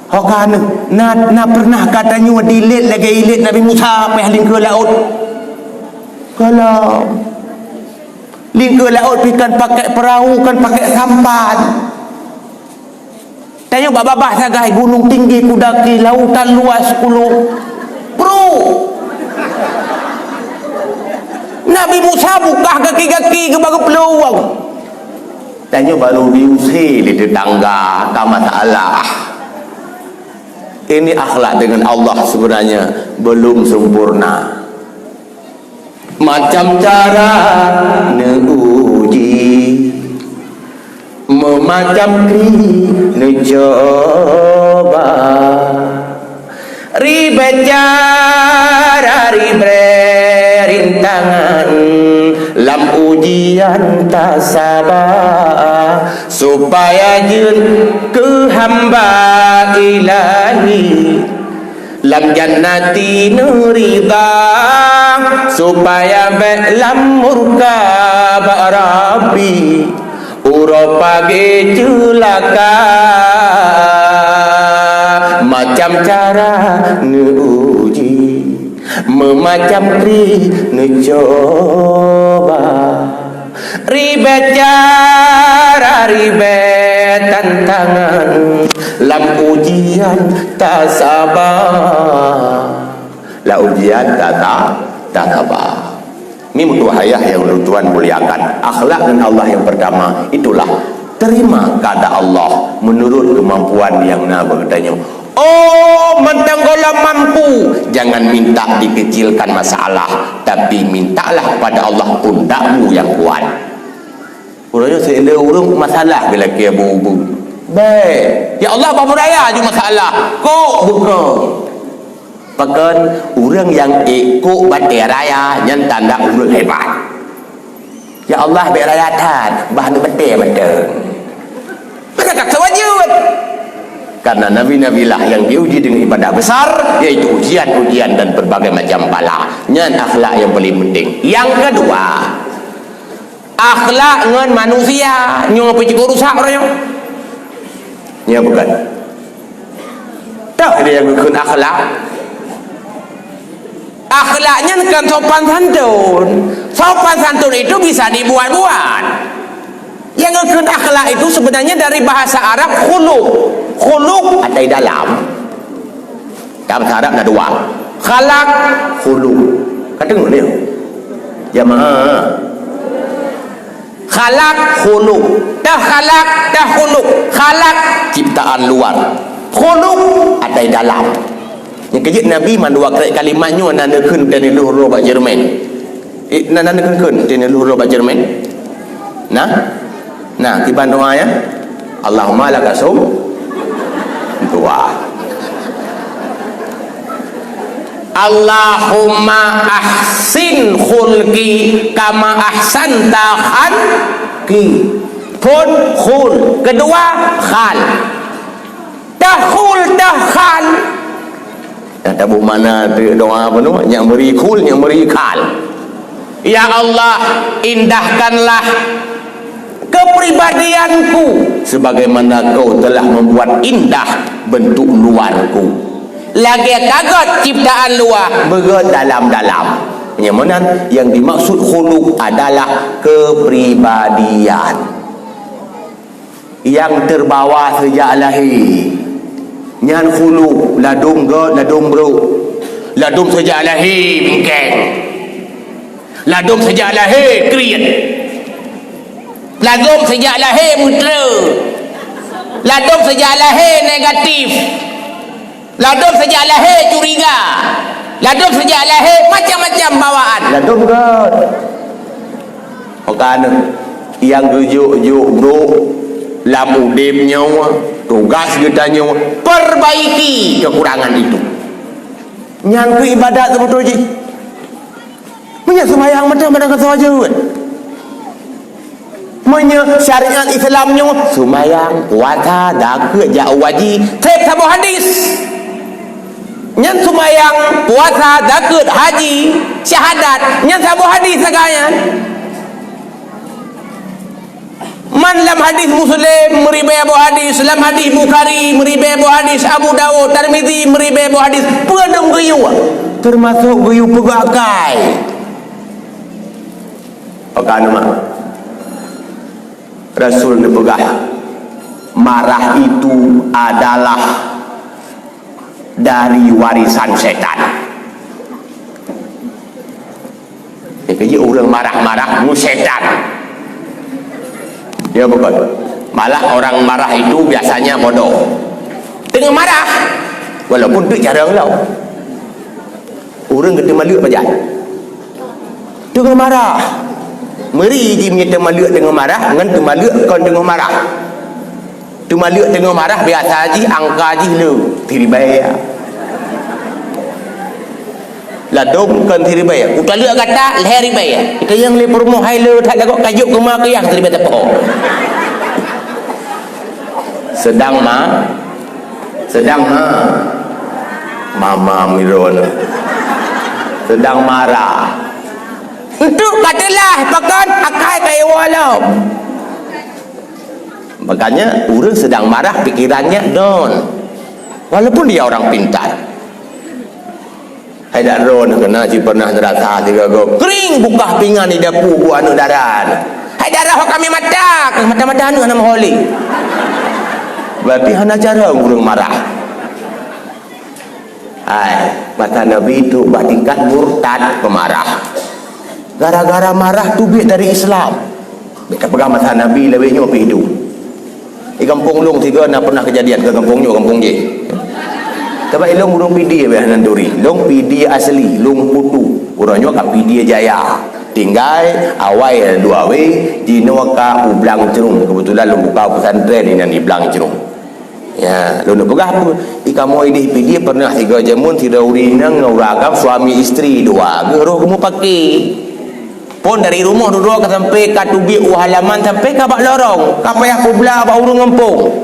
Hokan nak pernah katanya dilit lagi ilit Nabi Musa pergi ke laut. Kalau ling ke laut kan pakai perahu, kan pakai sampan. Tanya babah sagai gunung tinggi kudaki, lautan luas 10 bro. Nabi Musa buka kaki-kaki ke baru peluang. Tanya baru diusir di tetangga, tak masalah. Ini akhlak dengan Allah sebenarnya belum sempurna. Macam cara neuji, memacam mencoba, ribet cara ribet rintangan, lam ujian tak sabar, supaya jun ke hamba ilahi, lam jannati nurida, supaya belam murka barabi, uropage celaka. Macam cara neuji, memacam mencoba, ribet cara ribet tantangan, lam ujian tak sabar, la ujian tak sabar. Ini mutu hayah yang Tuhan muliakan. Akhlak dengan Allah yang pertama itulah terima kepada Allah menurut kemampuan yang Nabi bertanya. Oh, mentang kalau mampu, jangan minta dikecilkan masalah, tapi mintalah pada Allah pundakmu yang kuat. Urangnya sila urang masalah bila kia bubu. Baik, ya Allah apa raya je masalah. Kok buka. Bahkan orang yang ikut batik raya yang tanda urut hebat. Ya Allah berayatan bahan batik betul. Mana tak sewajud. Karena Nabi-Nabi lah yang diuji dengan ibadah besar, yaitu ujian-ujian dan berbagai macam bala. Yang akhlak yang paling penting. Yang kedua, akhlak dengan manusia. Nyo apa cukup rusak orangnya? Ya bukan. Tak ada yang bukan akhlak. Akhlaknya kan sopan santun. Sopan santun itu bisa dibuat-buat. Yang bukan akhlak itu sebenarnya dari bahasa Arab khuluq. Khuluq ada di dalam. Dalam bahasa Arab ada dua. Khalaq, khuluq. Kata dengar ni. Jamaah. Khalaq, khuluq. Dah khalaq, dah khuluq. Khalaq ciptaan luar. Khuluq ada di dalam. Yang kejut Nabi mandua kalimatnya nanda kun dan luhur ba Jerman. Nanda kun dan luhur ba Jerman. Nah, tiban doa ya. Allahumma lakasum doa. Allahumma ahsin khulqi kama ahsanta khalqi. Pun khul. Kedua khal. Tahul tahal. Tabu mana doa apa tu? Yang beri khul, yang beri khal. Ya Allah, indahkanlah kepribadianku sebagaimana kau telah membuat indah bentuk luarku. Lagi kagot ciptaan luar berat dalam-dalam. Yang mana yang dimaksud khuluq adalah kepribadian yang terbawa sejak lahir. Nyan khuluq ladung god ladung bro. Ladung sejak lahir bingkeng. Ladung sejak lahir kriat. Ladung sejak lahir mutra. Ladung sejak lahir negatif. Ladung sejak lahir curiga. Ladung sejak lahir macam-macam bawaan. Ladung god. Bukan yang rujuk-juk bro. Lamu dem nyawa, tugas kita nyawa, perbaiki kekurangan itu. Yang ke ibadat betul je. Punya sembahyang macam mana kata saja. syariat Islamnya sumayang, puasa, zakat, jauh haji, tek sabu hadis. Nyan sumayang, puasa, zakat, haji, syahadat, nyan sabu hadis sekalian. Man lam hadis Muslim meribai Abu hadis, lam hadis Bukhari meribai Abu hadis, Abu Dawud, Tirmizi meribai Abu hadis, penuh gayu. Termasuk gayu pegakai. Pakai nama Rasul dipegah. Marah itu adalah dari warisan setan. Jadi orang marah-marah mu setan. Ya bukan. Malah orang marah itu biasanya bodoh. Tengah marah, walaupun tu cara orang, orang kena malu apa jahat. Tengah marah, meri je punya malu tengah marah, dengan tu malu kon tengah marah. Tu malu tengah marah biasa je angka je lu, tiri bayar. Ladum kan tiri bayar. Utala kata leher bayar. Kita yang le permoh hai le tak gak kajuk ke mak yang tiri bayar tepo. Sedang Mama Miron sedang marah. Untuk katalah bahkan akai kai walau. Makanya orang sedang marah pikirannya don. Walaupun dia orang pintar. Hai dak ron kena si pernah nerasa tiga go kering buka pinggan di dapur bu anu daran. Hai darah kami mata anu nama holi. Berarti hana cara orang marah. Hai, kata Nabi itu tingkat murtad pemarah. Gara-gara marah tubik dari Islam. Kita pegang masa Nabi lebihnya apa hidup. Di kampung Long tiga nak pernah kejadian ke kampungnya kampung je. Sebab long urung pidi ya nanduri. Long pidi asli, long putu. Urangnya kat pidi jaya. Tinggal awal dua we di Nawaka Ublang Cerung. Kebetulan long buka pesantren ini di Ublang Cerung. Ya, long nak pegah apa? Kamu ini pidi pernah 3 jamun tidak urinang nguragam suami isteri dua. Geroh kamu pakai. Pun dari rumah duduk sampai kat tubi halaman sampai ke bak lorong. Kapayah aku belah bak urung ngempung.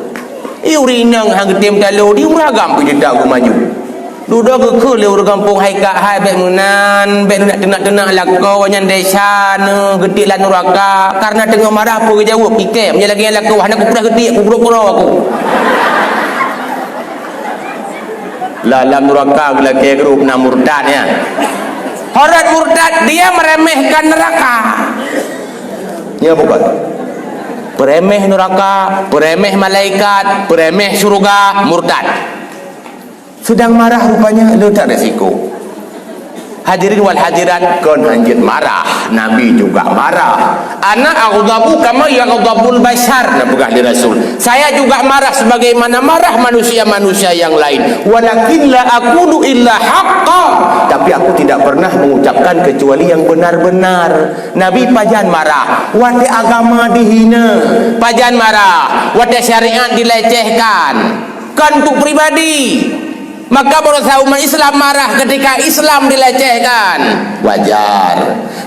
Urinang hang getim talu di uragam pi jedak ku maju. Duduk ke le urang kampung hai kak hai bek munan, bek nak tenak-tenak lakau nyan desa ne gedik lan neraka karena tengah marah apa ke jawab ikem nya lagi lakau hang aku pernah gedik aku pura-pura aku. Dalam neraka lagi grup nak murtad ya. Orang murtad dia meremehkan neraka. Ya bukan. Peremeh neraka, peremeh malaikat, peremeh surga, murtad. Sedang marah rupanya lu tak resiko. Hadirin wal hadirat, kon hanjit marah, Nabi juga marah. Ana aghdabu kama yaghdabul bashar, nabugah di Rasul. Saya juga marah sebagaimana marah manusia-manusia yang lain. Walakin la aqulu illa haqqan. Tapi aku tidak pernah mengucapkan kecuali yang benar-benar. Nabi pajan marah, wate agama dihina. Pajan marah, wate syariat dilecehkan. Kan untuk pribadi. Maka berusaha umat Islam marah ketika Islam dilecehkan, wajar.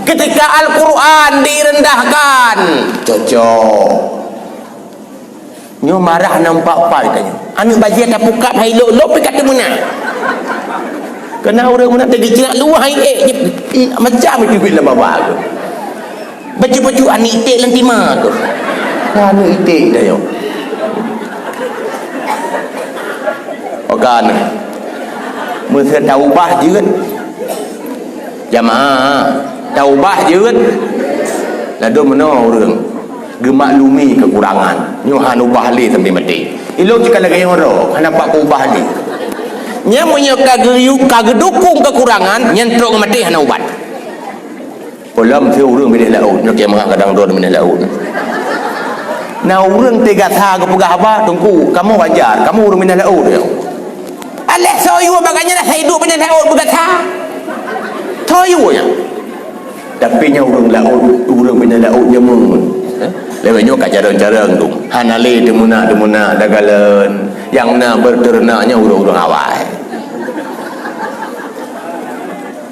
Ketika Al-Quran direndahkan, cocok. Nyo marah nampak apa katanya? Ambil baju tak buka hai lo kata mana? Kena orang mana tadi jenak luah macam itu bila bawa aku. Baju-baju anik itik lentima aku. Anu itik dah yo. Okan. Mesti taubah je kan jamaah taubah je kan lalu mana orang gemaklumi kekurangan nyuhan ubah li sampai mati ilok jika lagi orang nampak ubah li nya punya kagedukung kekurangan nyentrok mati hana ubat ulam si orang bila laut nak yang kadang don bila laut nah orang tiga sa ke pegah apa tunggu kamu wajar kamu orang bila laut ya Alek soyu baganya dah hidup punya laut berkata. Toyunya. Tapi nya urang laut, urang punya laut jamun. Lewenyo ka jarang-jarang tu. Hanale demuna dagalan. Yang na berternaknya urang-urang awal.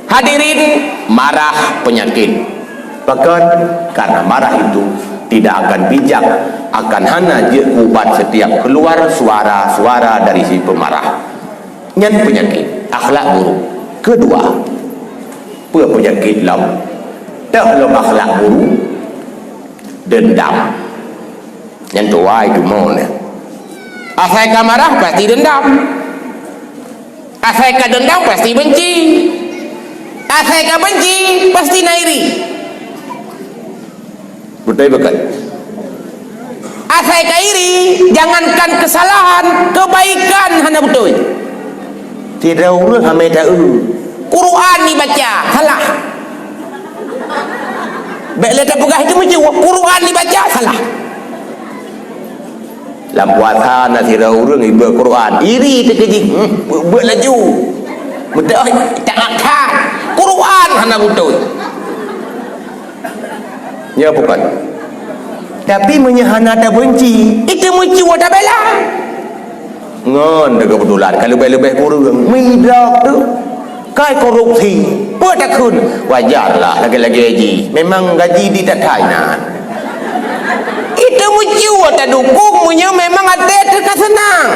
Hadirin, marah penyakit. Bahkan karena marah itu tidak akan bijak, akan hana je ubat setiap keluar suara-suara dari si pemarah. Nyan penyakit akhlak buruk. Kedua, penyakit lam dah lam akhlak buruk, dendam. Yang tua itu mana? Asal marah pasti dendam. Asal dendam pasti benci. Asal benci pasti nairi. Betul bukan? Asal iri, jangankan kesalahan, kebaikan hana betul. Tidak urus hame tahu. Quran dibaca salah. Bila tak pegah itu macam Quran dibaca salah. Dalam puasa nasi orang ibu Quran iri terkejut buat laju betul tak akan Quran hana betul ya bukan, tapi menyahana tak benci itu benci wadah bela ngon dah kebetulan kalau lebih kurang midak tu kai korupsi buat takun wajarlah lagi-lagi gaji memang gaji di tak kainan itu muncul tak dukung punya memang ada terkesenang.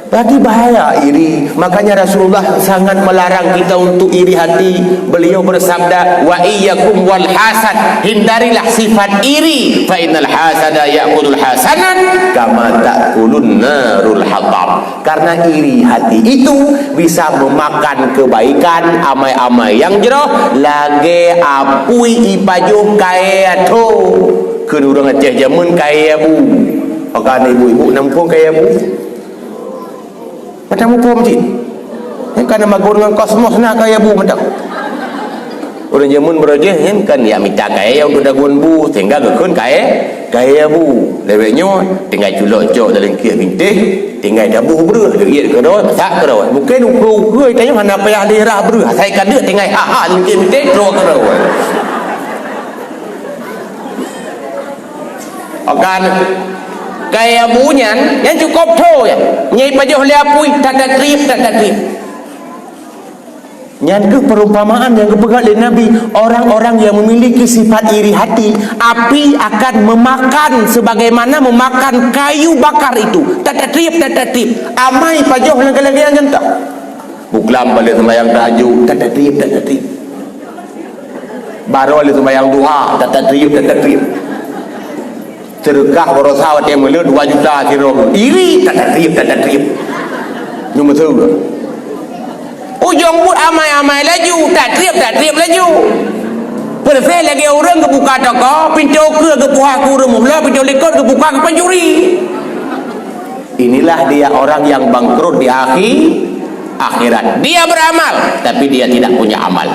Bagi bahaya iri. Makanya Rasulullah sangat melarang kita untuk iri hati. Beliau bersabda, wa iyyakum wal hasad, hindarilah sifat iri, fa innal hasada ya'kulul hasanan kama ta'kulun narul hatab. Karena iri hati itu bisa memakan kebaikan amai-amai yang jeroh lagi apui ipajuh kaya tu. Kun orang Aceh zaman kaya bu. Pakai ibu-ibu nampung kaya bu. Macam apa macam? Yang kan nama dengan kosmos nak kaya bu macam. Orang zaman berajah kan ya minta kaya untuk dagun bu sehingga kekun kaya bu. Lebihnya tinggal culok-culok dalam kira bintih, tinggal dabuh beruh dia ke dah tak ke dah. Bukan ukur tanya mana payah daerah beruh. Saya kan dia tinggal ha dalam kira bintih terus ke dah. Akan kaya bunyan yang cukup tu ya nyai pajuh liapui tak ada trip yang ke perumpamaan yang kepegang oleh Nabi orang-orang yang memiliki sifat iri hati api akan memakan sebagaimana memakan kayu bakar itu tak ada trip amai pajuh lagi yang jentak buklam balik sembahyang tahajud tak ada trip baru balik sembahyang duha tak ada trip sedekah berosah dia mula 2 juta kira iri tak ada trip nombor tu ujung pun amai-amai laju tak trip laju persen lagi orang ke buka toko pintu ke buah ku remula pintu lekot ke buka ke pencuri. Inilah dia orang yang bangkrut di akhirat. Dia beramal tapi dia tidak punya amal.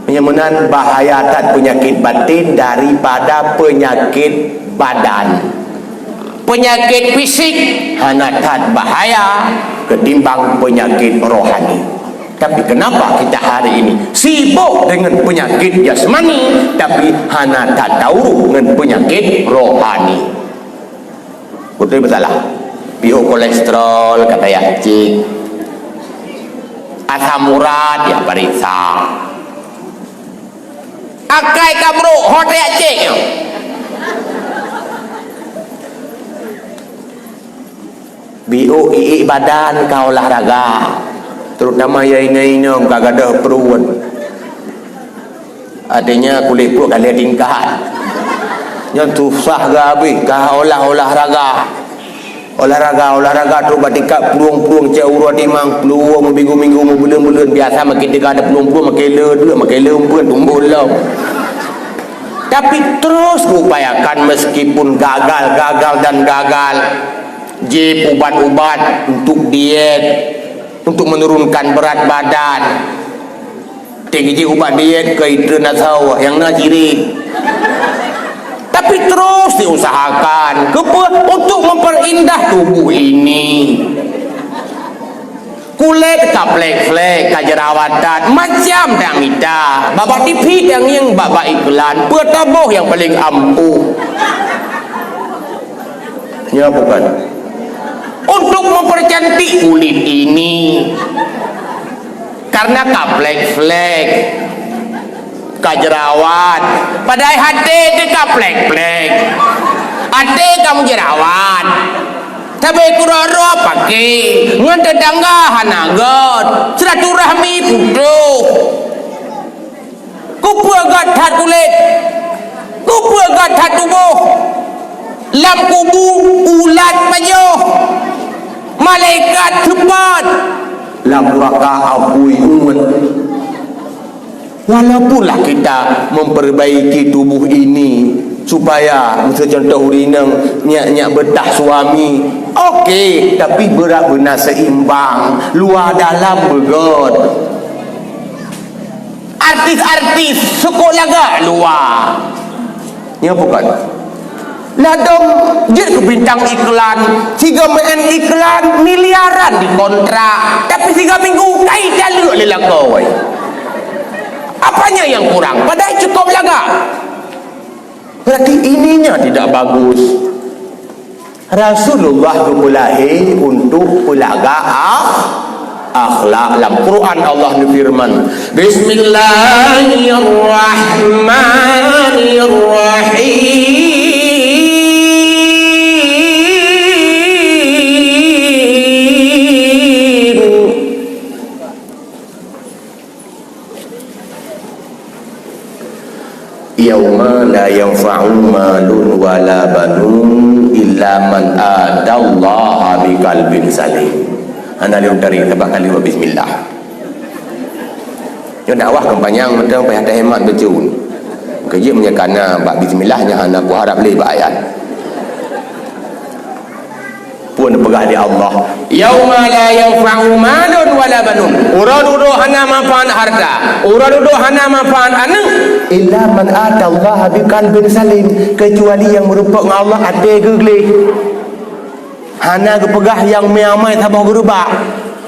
Penyemunan bahaya tak penyakit batin daripada penyakit badan. Penyakit fisik hanatat bahaya ketimbang penyakit rohani. Tapi kenapa kita hari ini sibuk dengan penyakit jasmani tapi hanatat tahu dengan penyakit rohani? Betul bersalah. Bio kolesterol kata yakcik, asam urat ya periksa. Akai kabro hot yakcik. Bio badan kau olahraga terutama yang ini kagak ada peruan adanya kulit perut kalian tingkat yang susah gabi kau olahraga tu batikap peluang-peluang cek urut imang peluang minggu-minggu bulan-bulan biasa makin tiga ada peluang-peluang makin lembut tumbuh lau tapi terus upayakan meskipun gagal jip ubat-ubat untuk diet untuk menurunkan berat badan tinggi ubat diet ke itu nasau yang nak ciri tapi terus diusahakan untuk memperindah tubuh ini kulit tak flek-flek kejerawatan macam tak minta babak TV yang babak iklan bertabuh yang paling ampuh ya bukan untuk mempercantik kulit ini karena kaplek-flek jerawat. Padahal hati dia plek-plek. Hati kamu jerawat. Tapi kuroro pakai ngan tetangga hanagot silaturahmi putuh. Kupua gathat kulit. Kupua gathat tubuh. Lam kubu ulat pajoh. Malaikat cepat. Lam raka apui umat. Walaupunlah kita memperbaiki tubuh ini supaya contoh urinang nyak betah suami, okey, tapi berat benar seimbang, luar dalam begot. Artis-artis sekolah gak luar, ya bukan? Ladong dia ke bintang iklan, tiga main iklan miliaran di kontrak, tapi 3 minggu kai jalur lelakau. Apanya yang kurang? Padahal cukup laga. Berarti ininya tidak bagus. Rasulullah lahir untuk ulaga akhlak. Dalam Quran Allah firman, Bismillahirrahmanirrahim. Yauma la yanfa'u malun wala banun illa man atallaha biqalbin salim. Ana liu dari tempat kali bismillah. Yo dakwah kepanjang mentang payah tak hemat becun. Kerja menyekana bab bismillahnya ana ku harap le ayat. Pun pegah di Allah. Yauma la yanfa'u malun wala banun. Urang dudu hana manfaat harta. Urang dudu hana manfaat anak. Illa man atallaha biqalbin salim, kecuali yang merupakan Allah hati gegli. Hana kepegah yang meamai tabah gerubak.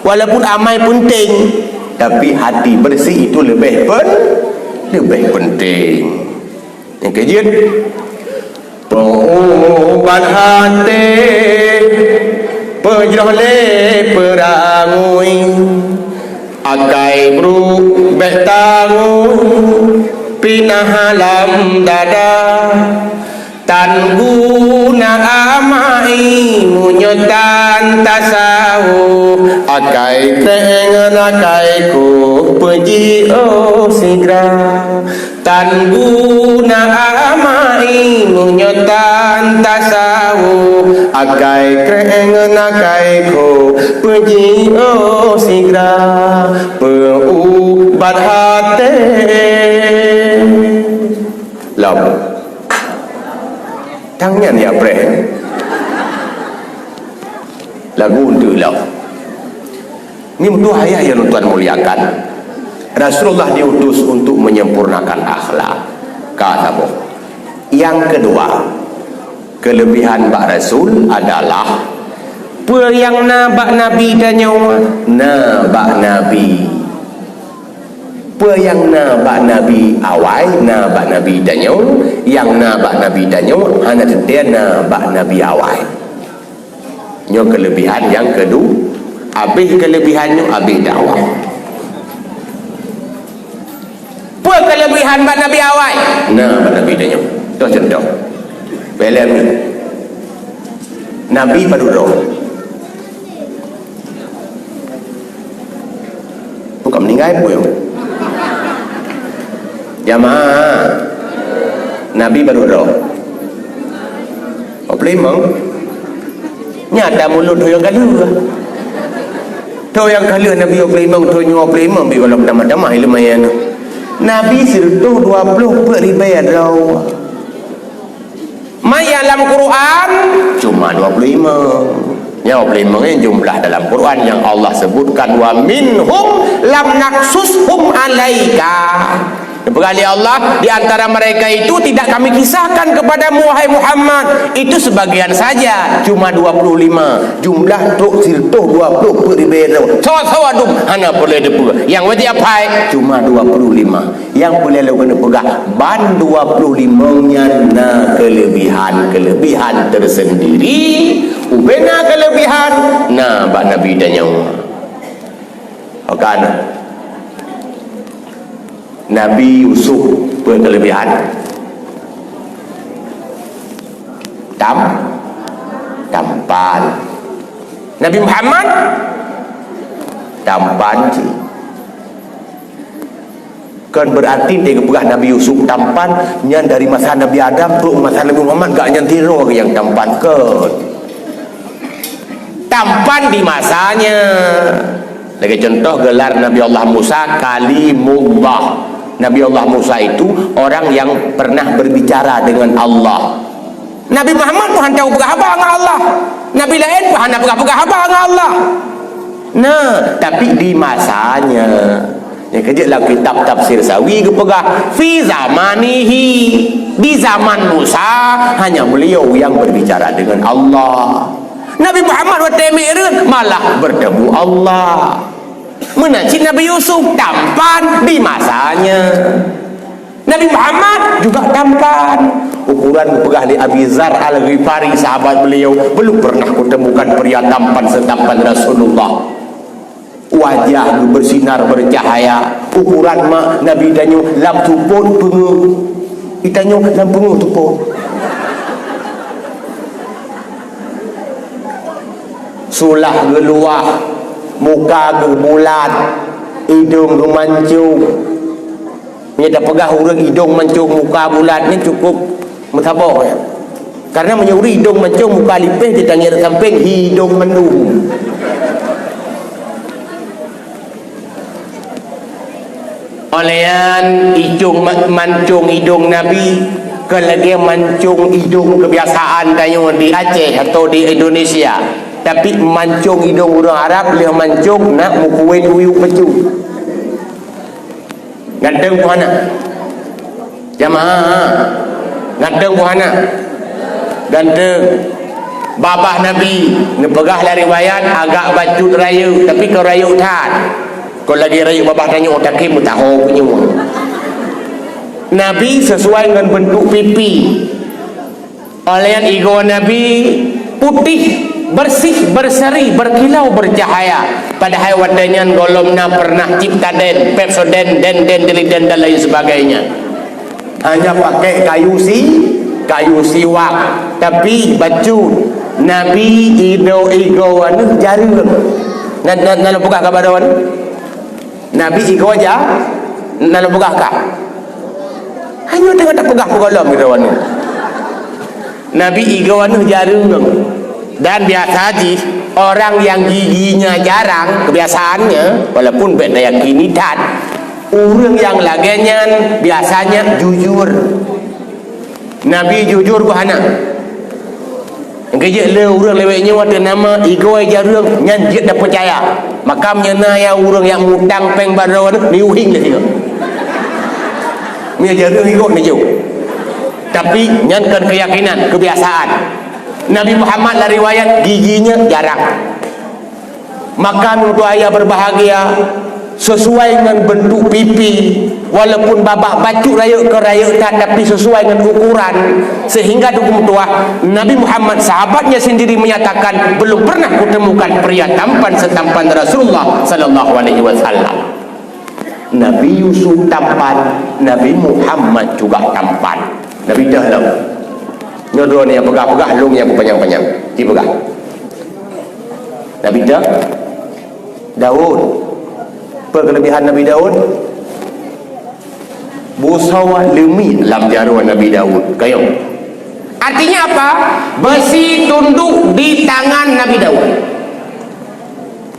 Walaupun amai penting, tapi hati bersih itu lebih penting. Yang kejian perubahan hati pejrah le perangui akai bru betangui pinah alam dada tan guna amai munyotan tasau akai tengen akai ku peji sigra tan guna amai munyotan tasau akai tengen akai ku peji sigra peubat hati lam tangan ya bre lagu untuk lam ini untuk ayat yang Tuhan muliakan. Rasulullah diutus untuk menyempurnakan akhlak. Kata yang kedua, kelebihan Pak Rasul adalah yang nabak Nabi dan nyawa nabak Nabi yang nabak Nabi awal nabak Nabi dan nyawa yang nabak Nabi dan nyawa hanya setia nabak Nabi awal nyo kelebihan yang kedua habis kelebihannya habis dakwah kelebihan Mbak Nabi awal Mbak Nabi dan nyawa itu contoh belum Nabi baru roh bukan meninggal pun jamaah Nabi baru roh apa lemang nyata mulut tu yang kalu tu yang kalu Nabi apa lemang tu yang apa lemang kalau pertama-tama lumayan Nabi sirtuh 20 peribayat roh Maya dalam Quran cuma 25 yang jumlah dalam Quran yang Allah sebutkan wa minhum lam naksushum alaika. Berkali Allah di antara mereka itu tidak kami kisahkan kepadamu wahai Muhammad, itu sebagian saja, cuma 25 jumlah tok sirtuh 20 peribedo sawadum hana boleh dipegang yang wadi apa cuma 25 yang boleh lakukan pegang ban 25 nya na kelebihan tersendiri ubena kelebihan na ba Nabi dan nyawa. Okana Nabi Yusuf berkelebihan tampan. Nabi Muhammad tampan je. Kan berarti dia pegah Nabi Yusuf tampan nyan dari masa Nabi Adam tu masa Nabi Muhammad gak nyan tiro yang tampan ke. Tampan di masanya. Lagi contoh gelar Nabi Allah Musa Kalimullah. Nabi Allah Musa itu orang yang pernah berbicara dengan Allah. Nabi Muhammad pun tahu berapa dengan Allah. Nabi lain pun hendak berapa dengan Allah. Nah, tapi di masanya. Yang kerja dalam kitab tafsir Sawi ke pegah fi zamanihi, di zaman Musa hanya beliau yang berbicara dengan Allah. Nabi Muhammad malah bertemu Allah. Menacik Nabi Yusuf tampan di masanya. Nabi Muhammad juga tampan. Ukuran pegah di Abi Zar Al-Ghifari, sahabat beliau, belum pernah kutemukan pria tampan setampan Rasulullah. Wajah bersinar bercahaya. Ukuran mak Nabi tanyo lam tuput pengu. Itanyo lam pengu tuput. Sulah geluah, muka gebulat, hidung mancung. Nya dah pegah orang hidung mancung, muka bulat ni cukup mutabah ya. Karena menyuri hidung mancung, muka lipih ditangir samping hidung mendung. Olehan hidung mancung hidung Nabi kelagi mancung hidung kebiasaan tayo di Aceh atau di Indonesia. Tapi mancung hidung orang Arab dia mancung nak mukuin uyuk pecu. Ganteng puana. Jamaah. Ganteng puana. Ganteng. Babah Nabi ngepegah lah riwayat agak bacut rayu tapi kau rayu tak. Kalau lagi rayu babah tanya otak mu tahu punya. Nabi sesuai dengan bentuk pipi. Olehan ego Nabi putih, bersih, berseri, berkilau, bercahaya. Padahal wadanya golomna pernah Ciptaden, Pepsodent, den dan lain sebagainya. Hanya pakai kayu siwak. Tapi baju Nabi ego anu jari. Nak buka kabar wan. Nabi ego aja nak buka kah? Hanya tengok tak pegah golom gitu wan. Nabi ego anu jari. Dan biasa haji orang yang giginya jarang kebiasaannya walaupun beda yang kini dan orang yang lagenya biasanya jujur. Nabi jujur ke anak kerja le orang leweknya ada nama ego jarang nyanjit dah percaya makamnya na ya orang yang ngutang peng barawan niuhing lah dia ni jarang ego ni jauh tapi nyankan keyakinan kebiasaan. Nabi Muhammad lah riwayat giginya jarang. Makan untuk ayah berbahagia sesuai dengan bentuk pipi. Walaupun babak bacuk rayuk ke rayuk tak, tapi sesuai dengan ukuran. Sehingga hukum tua Nabi Muhammad sahabatnya sendiri menyatakan belum pernah kutemukan pria tampan setampan Rasulullah sallallahu alaihi wasallam. Nabi Yusuf tampan, Nabi Muhammad juga tampan. Nabi Dahlam nyodor ni yang pegah-pegah, long yang panjang-panjang dipegah. Nabi Daud, perkelebihan Nabi Daud busawa lemit dalam jaruan Nabi Daud kayo. Artinya apa? Besi tunduk di tangan Nabi Daud.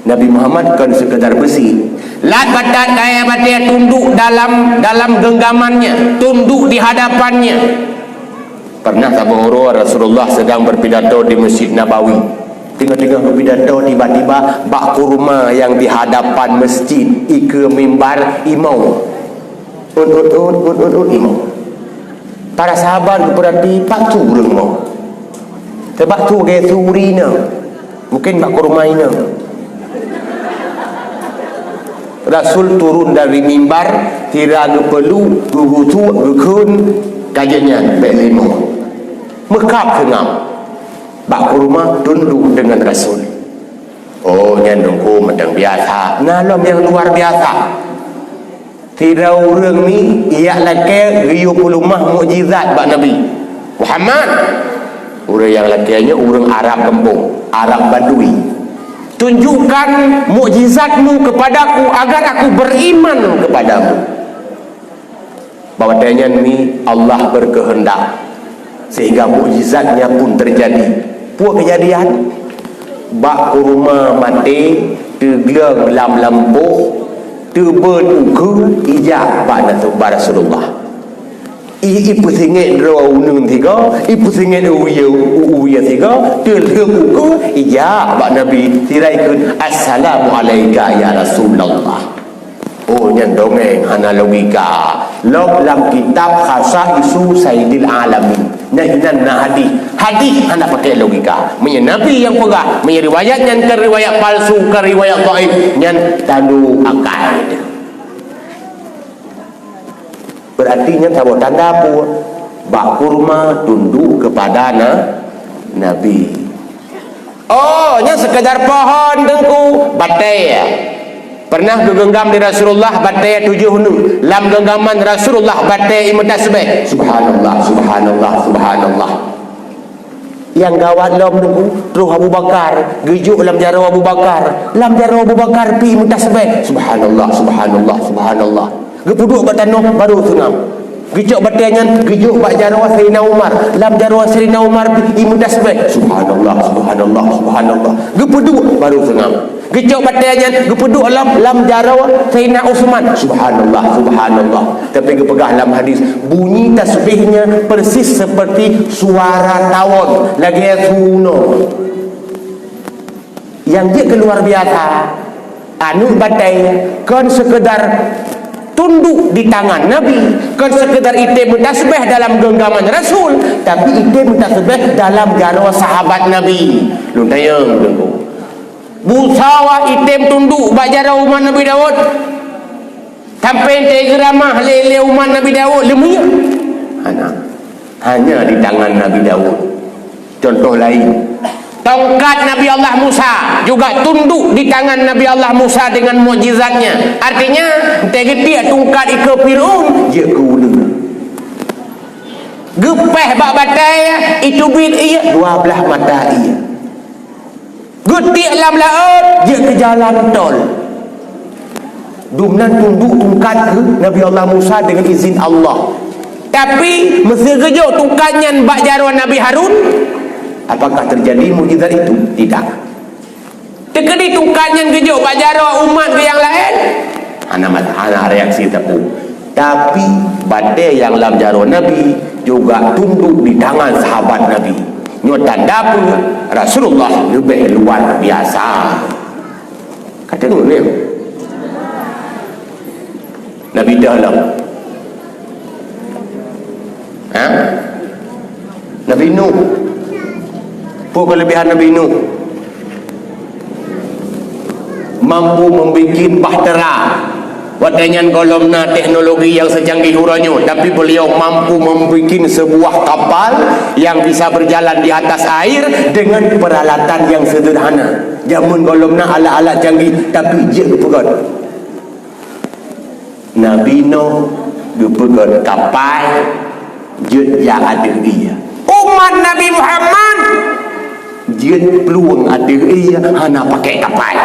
Nabi Muhammad kan sekedar besi. Lat batat kaya batia tunduk dalam genggamannya, tunduk di hadapannya. Pernah sahabat Rasulullah sedang berpidato di Masjid Nabawi. Tengah-tengah berpidato tiba-tiba bak kurma yang di hadapan masjid ke mimbar imau. Imau. Para sahabat berarti pak tu mau. Sebab tu ke surina. Mungkin bak kurma ina. Rasul turun dari mimbar tidak perlu gugutu gukun kajiannya belimo. Mekap kengam bak rumah tunduk dengan Rasul. Oh nyanungku mendang biasa ngalom yang luar biasa. Tirau orang ni ialah ke 70 mukjizat bak Nabi Muhammad. Orang yang lakiannya orang Arab kampung, Arab Badui. Tunjukkan mukjizatmu kepadaku agar aku beriman kepadamu. Bahwasanya ni Allah berkehendak sehingga mukjizatnya pun terjadi. Puak kejadian bak kurma mati teglang lam lampuh tebun ukur ijak pada tubar Rasulullah. Ipu singit draw unun tiga, ipu singit uya tiga, telung ukur ijak pada Nabi tiraikun assalamualaikum ya Rasulullah. Oh yang dongeng hana logika. Log dalam kitab khasa isu Sayyidil Alamin. Nahinan na hadis hana pakai logika. Menye Nabi yang pegah, menye riwayat yang ke riwayat palsu, ke riwayat dhaif, yang tandu akal. Berarti nya tahu tanda apa? Bak kurma tunduk kepada Nabi. Oh, nya sekedar pohon dengku batai. Pernah gegenggam di Rasulullah batai 7 hunung. Lam genggaman Rasulullah batai imut tasbih. Subhanallah, subhanallah, subhanallah. Yang gawat lom nunggu terus Abu Bakar gejuk lam jaro Abu Bakar. Lam jaro Abu Bakar pi imut tasbih. Subhanallah, subhanallah, subhanallah. Gepuduk kat tanah baru sengam. Gejuk batainya gejuk bak jaro Sayyidina Umar. Lam jaro Sayyidina Umar pi imut tasbih. Subhanallah, subhanallah, subhanallah. Gepuduk baru sengam. Gecok batainya gepeduk lam jaraw Sayyidina Utsman. Subhanallah, subhanallah. Tapi gepegah dalam hadis bunyi tasbihnya persis seperti suara tawon lagi suno. Yang dia keluar biasa anu batai kan sekedar tunduk di tangan Nabi, kan sekedar itim tasbih dalam genggaman Rasul, tapi itim tasbih dalam jaraw sahabat Nabi. Lu tayang dengku busawa item tunduk bajara umat Nabi Daud sampai tegeramah lele umat Nabi Daud lemia hanya di tangan Nabi Daud. Contoh lain, tongkat Nabi Allah Musa juga tunduk di tangan Nabi Allah Musa dengan mukjizatnya. Artinya tegeti tongkat ike Fir'aun je keulun gepeh bak batai itu bit iya 12 mata iya getik lam laut dia ke jalan tol. Dumnan tunduk tungkat ke Nabi Allah Musa dengan izin Allah. Tapi mesti gejo tungkatnya bak jarwan Nabi Harun. Apakah terjadi mukjizat itu? Tidak. Tekedi tungkatnya gejo bak jarwan umat ke yang lain. Ana reaksi tepu. Tapi badai yang lam jarwan Nabi juga tunduk di tangan sahabat Nabi. Nyotan dapur Rasulullah lebih luar biasa. Kata ni Nabi dalam Nabi Nuh. Apa kelebihan Nabi Nuh? Mampu membuat bahtera. Wadanya golomna teknologi yang secanggih uranya, tapi beliau mampu membuat sebuah kapal yang bisa berjalan di atas air dengan peralatan yang sederhana. Jamun golomna alat-alat canggih, tapi je pegat. Nabi Nuh pegat kapal je yang ada dia. Umat Nabi Muhammad je peluang ada dia hana pakai kapal.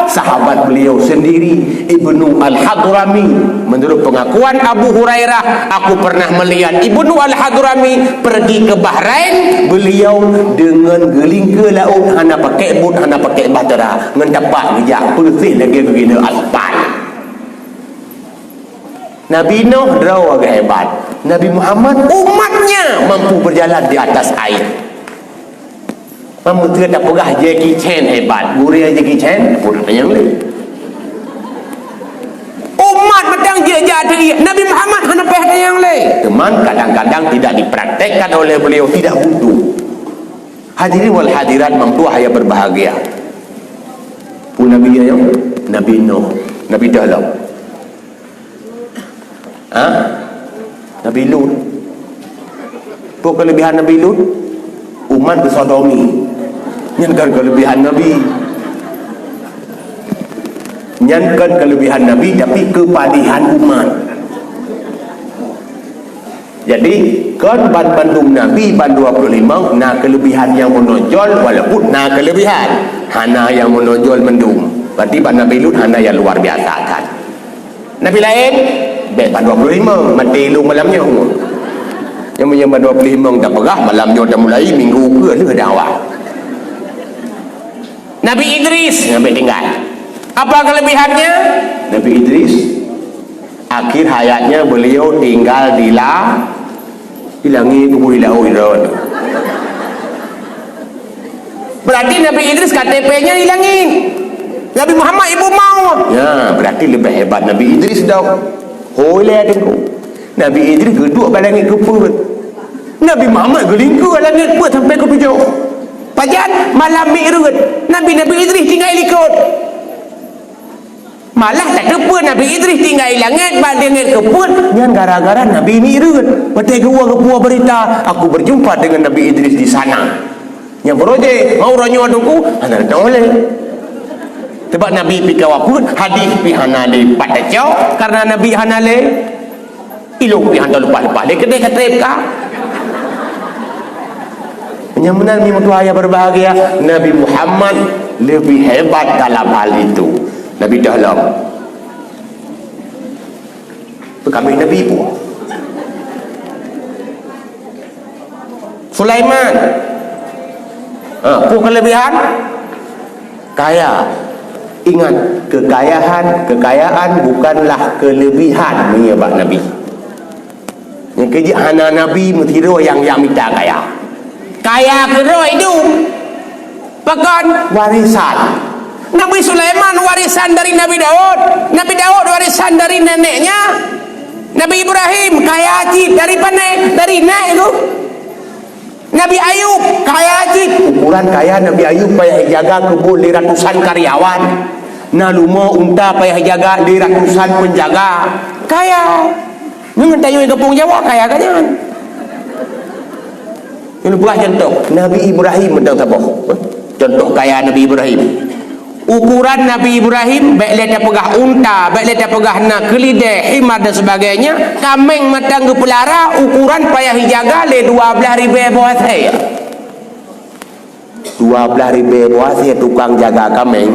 Sahabat beliau sendiri Ibnu Al-Hadrami, menurut pengakuan Abu Hurairah, aku pernah melihat Ibnu Al-Hadrami pergi ke Bahrain. Beliau dengan geling ke laut hana pakai bot, hana pakai bahtera, ngendapak ngejak bersih lagi begini aspal. Nabi Nuh draw agak hebat. Nabi Muhammad umatnya mampu berjalan di atas air. Mampu tidak pegah Jackie Chan hebat. Gurih Jackie Chan pun yang lain. Umat medang dia jadi Nabi Muhammad hana peh yang lain. Teman kadang-kadang tidak dipraktekkan oleh beliau, tidak butuh. Hadirin wal hadirat mampu haya berbahagia. Pun Nabi yang Nabi Nuh, Nabi Dalam. Nabi Lut. Apa kelebihan Nabi Lut? Umat bersodomi. Yang kan kelebihan Nabi. Nyankan kelebihan Nabi tapi kepadihan umat. Jadi kan bandung Nabi ban 25 na kelebihan yang menonjol walaupun na kelebihan hana yang menonjol mendung. Berarti ban Nabi Lut hana yang luar biasa kan. Nabi lain ban 25 mati lu malamnya. Yang punya ban 25 tak perah malamnya dah mulai minggu ke le dah awal. Nabi Idris sampai tinggal. Apa kelebihannya? Nabi Idris akhir hayatnya beliau tinggal di langit kubur di laut. Berarti Nabi Idris KTP-nya di langit. Nabi Muhammad ibu mau. Ya, berarti lebih hebat Nabi Idris dah. Boleh tengok. Nabi Idris duduk pada langit kupur. Nabi Muhammad gelingku langit kupur sampai ke pijau. Pajan malam Mi'raj. Nabi Idris tinggal ikut. Malah tak kepun Nabi Idris tinggal langit bandingkan kepun yang gara-gara Nabi Mi'raj. Betul keluar berita aku berjumpa dengan Nabi Idris di sana. Yang berojek mau ranyo adungku anak tak boleh. Sebab Nabi pikawapun hadis pihanale patacau karena Nabi hanale ilok pihanale lupa-lupa dia kedai kata Penyamunan mimatu ayah berbahagia. Nabi Muhammad lebih hebat dalam hal itu. Nabi dalam kami Nabi pun Sulaiman apa kelebihan? Kaya. Ingat, kekayaan bukanlah kelebihan menyebab Nabi. Yang kerja hana Nabi metiru yang minta kaya. Kaya kero hidup. Bahkan warisan. Nabi Sulaiman warisan dari Nabi Daud. Nabi Daud warisan dari neneknya. Nabi Ibrahim kaya haji dari mana? Dari nek itu. Nabi Ayub kaya haji. Ukuran kaya Nabi Ayub payah jaga kebun di ratusan karyawan. Naluma unta payah jaga di ratusan penjaga. Kaya. Jangan tanya di kampung Jawa kaya kan jangan. Ini buah contoh Nabi Ibrahim tentang apa? Contoh kaya Nabi Ibrahim. Ukuran Nabi Ibrahim baik dia pegah unta, baik dia pegah nak keledai, himar dan sebagainya, kambing matang gepelara ukuran payah hijaga le 12,000 bawah saya. 12,000 bawah saya tukang jaga kambing.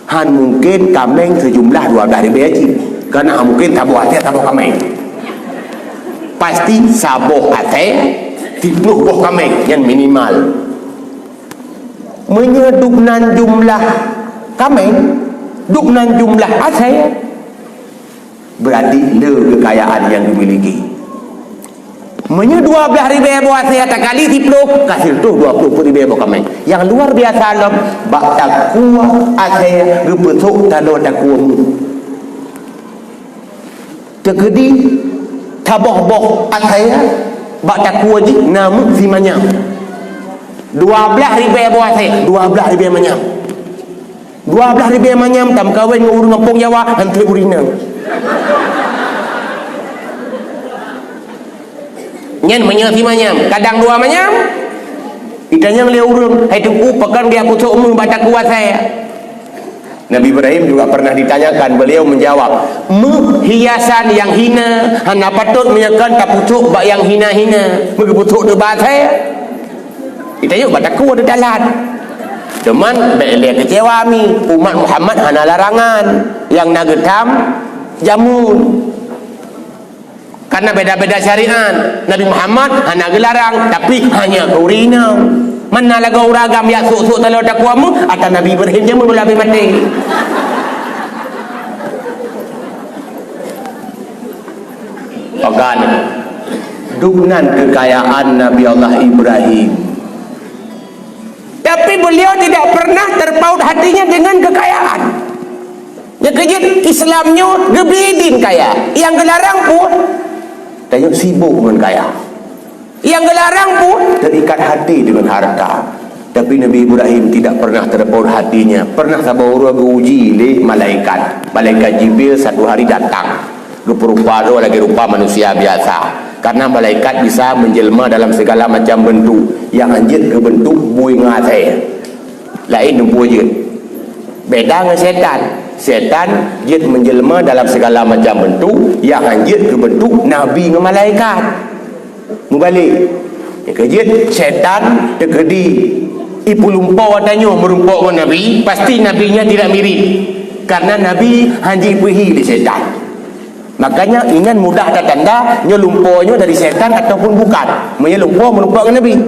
Han mungkin kambing sejumlah 12,000 aja. Karena mungkin tabuh hati tabuh kambing. Pasti sabuh hati tipuh buah kambing yang minimal. Menyeduknan jumlah kambing, duknan jumlah asai, berarti le kekayaan yang dimiliki. Menye 12,000 buat saya tak kali 10 kasih tu 20,000 buat kambing. Yang luar biasa lam bak takwa asai gepetuk talo takwamu. Tegedi taboh-boh asai bak takwa ji namu simanya. 12,000 buat saya, 12,000 manyam. 12,000 manyam tam kawin ngurus kampung Jawa antri urina. Nyen menyati manyam, kadang 2 manyam. Itanya ngeliat urung, hai tunggu pekan dia pucuk umur batak kuat saya. Nabi Ibrahim juga pernah ditanyakan, beliau menjawab, hiasan yang hina, hana patut menyekan tak pucuk bak yang hina-hina. Begitu tu bat saya. Itanya batak kuat di dalam. Cuman dia kecewa mi umat Muhammad hana larangan yang nagetam jamun. Karena beda-beda syariat. Nabi Muhammad hana gelarang tapi hanya urina. Mana lagu uragam ya sok-sok talo takwamu atau Nabi Ibrahim jamun lebih mati. Pagan duknan kekayaan Nabi Allah Ibrahim. Tapi beliau tidak pernah terpaut hatinya dengan kekayaan. Yang kejut Islamnya gebedin kaya. Yang gelarang pun tanya sibuk dengan kaya. Yang gelarang pun terikat hati dengan harta. Tapi Nabi Ibrahim tidak pernah terpaut hatinya. Pernah sabaura uji oleh malaikat. Malaikat Jibril satu hari datang. Rupa-rupa lagi rupa manusia biasa. Karena malaikat bisa menjelma dalam segala macam bentuk. Yang anjir ke bentuk bui ngatai. Lain buah je. Beda dengan setan. Setan dia menjelma dalam segala macam bentuk, yang anjit ke bentuk nabi dengan malaikat. Mubalik. Kejit setan terkedi ipu lumpau tanya merumpau dengan nabi, pasti nabinya tidak mirip. Karena nabi hanji puhi di setan. Makanya ingat mudah tak tanda nyelumpaunya dari setan ataupun bukan. Menyelumpau merumpau dengan nabi.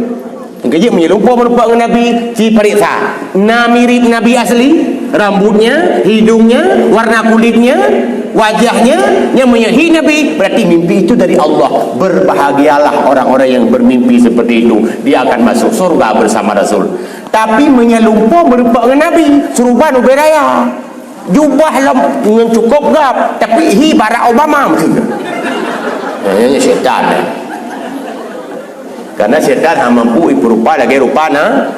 Kejit menyelumpau merumpau dengan nabi, si periksa. Na mirip nabi asli, rambutnya, hidungnya, warna kulitnya, wajahnya, yang menyahi nabi, berarti mimpi itu dari Allah. Berbahagialah orang-orang yang bermimpi seperti itu, dia akan masuk surga bersama Rasul. Tapi menyelumpau merumpau dengan nabi, suruban uberaya, jubah yang cukup gap, tapi Barack Obama maksudnya. Ini setan. Karena setan mampu rupa lagi rupa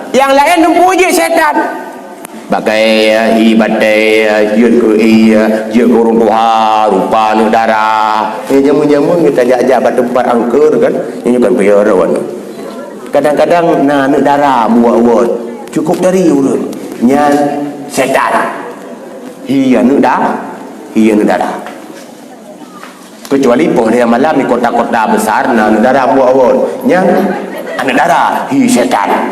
yang lain mampu je setan. Bagai batai je kurung tuha rupa darah. Jamu-jamu kita jabat tempat angker kan. Ini kan payarawan. Kadang-kadang darah buat cukup dari urut. Nyan setan. Iya darah. Kecuali pada malam di kota-kota besar negara buat yang negara setan.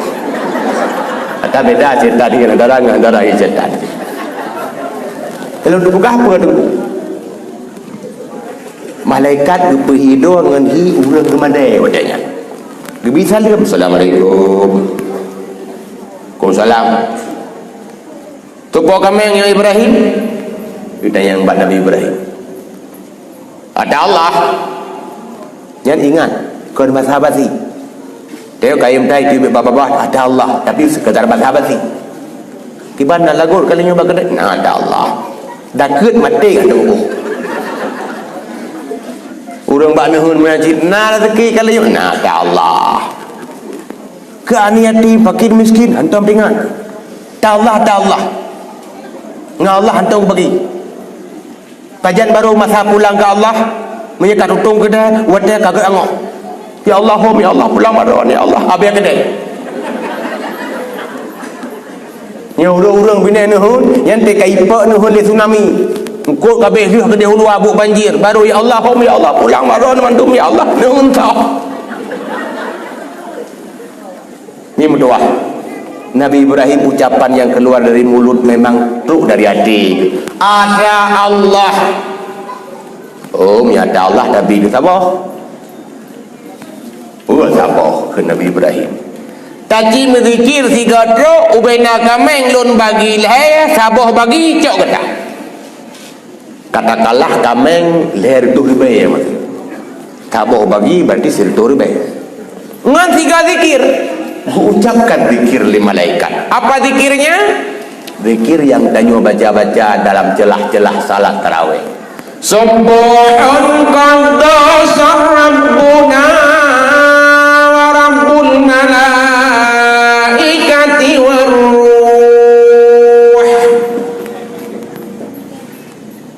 Atau beda setan dengan negara setan. Kalau dibuka apa tu? Malaikat berhidup dengan urang kemadai wajahnya. Gebi salam, assalamualaikum. Waalaikumsalam. Tupo kami yang Ibrahim. Kita yang Nabi Ibrahim. Ada Allah. Jangan ingat kau bahasa basi. Tengok kayu tai tu bapa-bapa ada Allah, tapi sekadar bahasa basi. Kiban nak lagu kali nyoba kedai, ada Allah. Dah keut mati kat tu. Urang bak nuhun masjid, rezeki kali ada Allah. Keaniati fakir miskin hantam pingat. Ta Allah. Ngah Allah hantam bagi. Kajian baru masa pulang ke Allah, menyekat utung ke dah, wadah kagak angok. Ya Allah, ya Allah pulang baru ya Allah, habis ke dah. Yang urang-urang bina nuhun, yang te kaipak nuhun le tsunami. Engkau kabeh dah ke dia hulu abuk banjir, baru ya Allah pulang baru mantum ya Allah, nuhun tau. Ini berdoa. Nabi Ibrahim ucapan yang keluar dari mulut memang truk dari hati. Ada Allah. Ya ada Allah. Nabi itu siapa? Siapa ke Nabi Ibrahim? Taji menzikir tiga truk ubena kameng lun bagi leher saboh bagi cok kata. Katakanlah kameng leher tu ribai maksud. Saboh bagi berarti sirtu ribai. Ngan tiga zikir. Ucapkan zikir li malaikat. Apa zikirnya? Zikir yang tanyo baca-baca dalam celah-celah salat tarawih. Subhan qaddasa rabbuna wa rabbul malaikati waruh.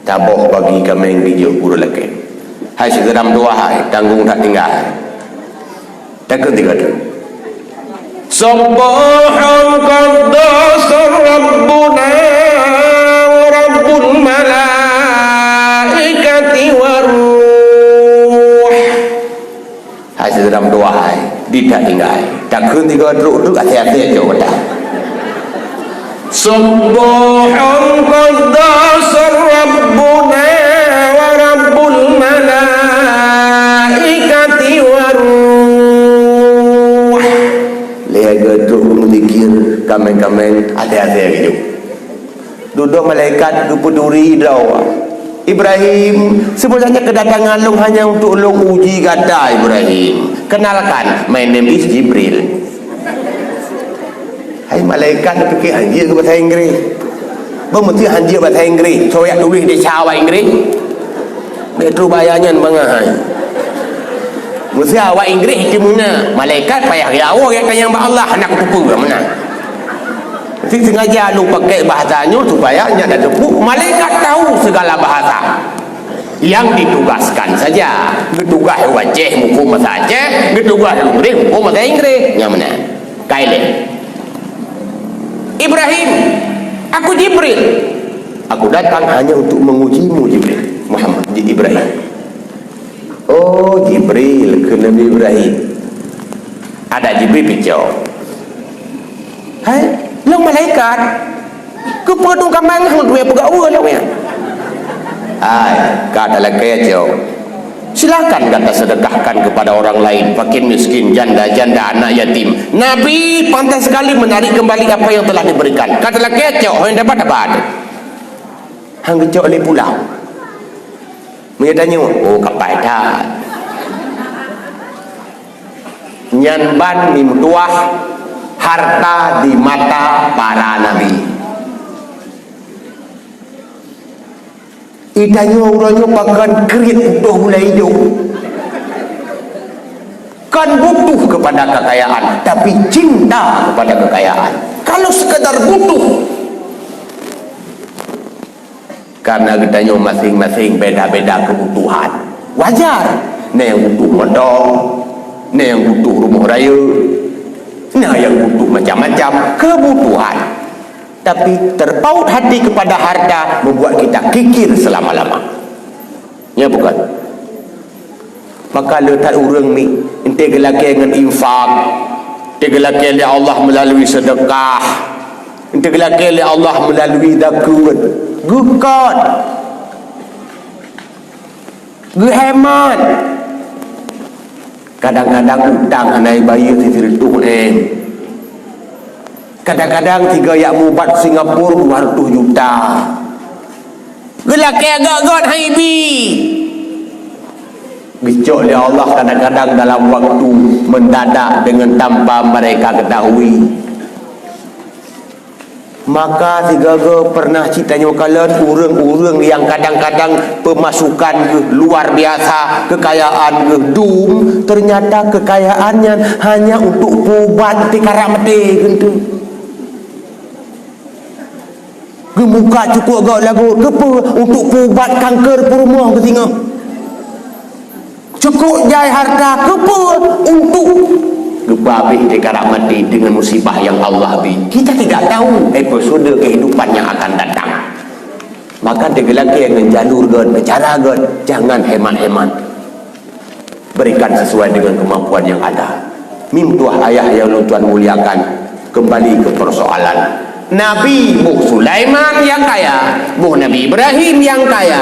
Taboh bagi kami yang bijak guru lagi. Hai segeram dua hai tanggung tak tinggal. Takut tiga tu. Subhan qaddasa rabbuna wa rabbul malaikati waruh. Hai sedalam doa hai tidak tinggal. Takut tiga duduk hati-hati aja dah. Subhan qaddasa rabbuna wa rabbul malaikati waruh. Geduk menzikir kameng-kameng ada-ada gitu. Duduk malaikat peduli dawa. Ibrahim sebenarnya kedatangan lu hanya untuk lu uji kata Ibrahim. Kenalkan, my name is Jibril. Hai malaikat fikir anjir ke bahasa Inggeris. Bermesti anjir bahasa Inggeris. Soyak tulis di Jawa Inggeris. Metro bayanya bangai. Mesti awak Inggeris itu mana? Malaikat payah ya awak yang Allah nak tupu mana? Mesti sengaja lu pakai bahasanya supaya nya ada tupu. Malaikat tahu segala bahasa. Yang ditugaskan saja. Ditugas wajah hukum saja, ditugas Inggeris hukum bahasa Inggeris. Nya mana? Kaile. Ibrahim, aku Jibril. Aku datang hanya untuk mengujimu Jibril. Muhammad Ibrahim. Oh, Jibril ke Nabi Ibrahim. Ada Jibril picau. Hai, lo malaikat. Ke petung kambang hang tu pegawa lo ya. Hai, kata lagi jauh. Silakan kata sedekahkan kepada orang lain, fakir miskin, janda-janda, anak yatim. Nabi pantas sekali menarik kembali apa yang telah diberikan. Kata lagi jauh, yang dapat apa ada? Hang kecok oleh pulau. Mereka tanya, oh kapai dah. Nyan ban ni mutuah harta di mata para nabi. Itanya orangnya pakan kerit untuk mulai hidup. Kan butuh kepada kekayaan, tapi cinta kepada kekayaan. Kalau sekedar butuh, karena kitanya masing-masing beda-beda kebutuhan. Wajar. Ni yang butuh modal, ni yang butuh rumah raya, ni yang butuh macam-macam kebutuhan. Tapi terpaut hati kepada harta membuat kita kikir selama-lama. Ya bukan? Maka letak orang ni ente gelaki dengan infak, ente gelaki oleh Allah melalui sedekah, ente gelaki oleh Allah melalui zakat. Gukat, gehemat. Kadang-kadang utang anai bayar titir-tuh kadang-kadang 3 yak mubat Singapura 200 juta. Gelaki agak-agak haibi. Bicok oleh Allah kadang-kadang dalam waktu mendadak dengan tanpa mereka ketahui. Maka tiga-tiga pernah ceritanya kalian orang-orang yang kadang-kadang pemasukan luar biasa, kekayaan dum, ternyata kekayaannya hanya untuk ubat tikarak mati gitu. Gemuka cukup agak lagu kepa untuk ubat kanker perumah ke tengah. Cukup jai harta kepa untuk habis tikarak mati dengan musibah yang Allah beri. Kita tidak tahu episode kehidupan yang akan datang. Maka digelaki dengan jalur gan, cara gan, jangan hemat-hemat. Berikan sesuai dengan kemampuan yang ada. Mimtuah ayah yang Tuhan muliakan. Kembali ke persoalan. Nabi Buh Sulaiman yang kaya, Buh Nabi Ibrahim yang kaya,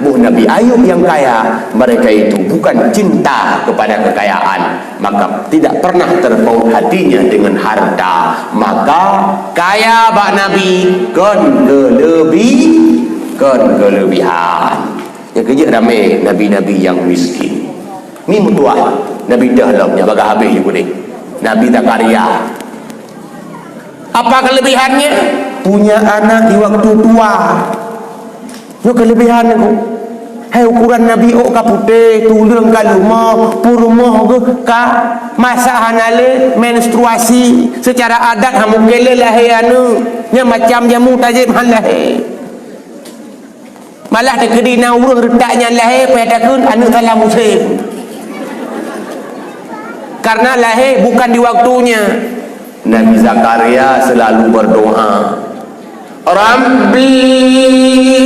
Buh Nabi Ayub yang kaya. Mereka itu bukan cinta kepada kekayaan, maka tidak pernah terpaut hatinya dengan harta. Maka kaya bak Nabi kan kelebihan. Yang kerja ramai Nabi-Nabi yang miskin. Ni mutuah Nabi Dahlamnya bagai habis juga ni. Nabi Zakaria, apa kelebihannya? Punya anak di waktu tua. Itu kelebihan aku. Hai ukuran Nabi ka putih, tulung ka lumah, purumah ka masa hanale menstruasi secara adat hamu kele lahir anu nya macam jamu tajib han lahir. Malah dekedina urang retaknya lahir pedakun anu salah muslim. Karena lahir bukan di waktunya. Nabi Zakaria selalu berdoa, Rabbi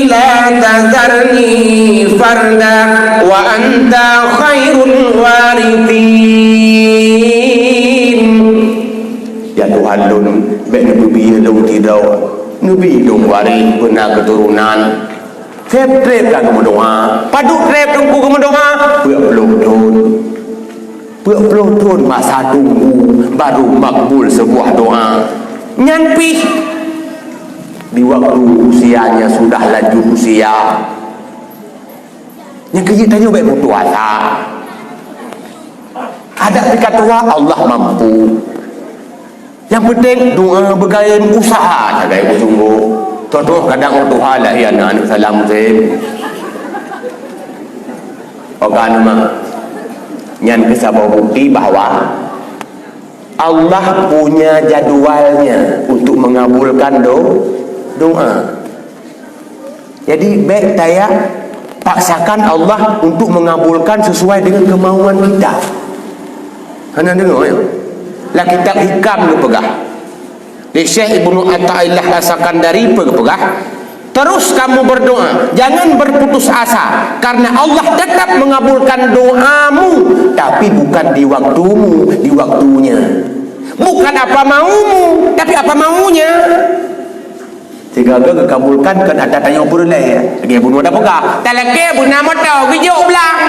la tazarni farda wa anta khairul warithin. Ya Tuhan lun bek Nabi dong tidak Nabi dong waris benar keturunan. Trep-trep kan kamu doa, paduk trep dong kamu doa, belum tahun masa tunggu baru makbul sebuah doa. Nyampi di waktu usianya sudah lanjut usia. Yang kita juga baik puasa. Ada dekat tua Allah mampu. Yang penting doa bergaya usaha jaga ibu sungguh. Contoh kadang orang Tuhan lah ya anak salam muslim. Okan mah yang kesabar bukti bahawa Allah punya jadualnya untuk mengabulkan doa. Jadi baik saya paksakan Allah untuk mengabulkan sesuai dengan kemauan kita. Anda dengar ya? Lah kitab hikam lu pegah. Di Syekh Ibnu Athaillah As-Sakandari pegah. terus kamu berdoa, jangan berputus asa, karena Allah tetap mengabulkan doamu, tapi bukan di waktumu, di waktunya. Bukan apa maumu, tapi apa maunya. Jika kau kabulkan, kan ada tanya boleh. Dia bunuh ada apa? Talake bunuh motor, bijak belang.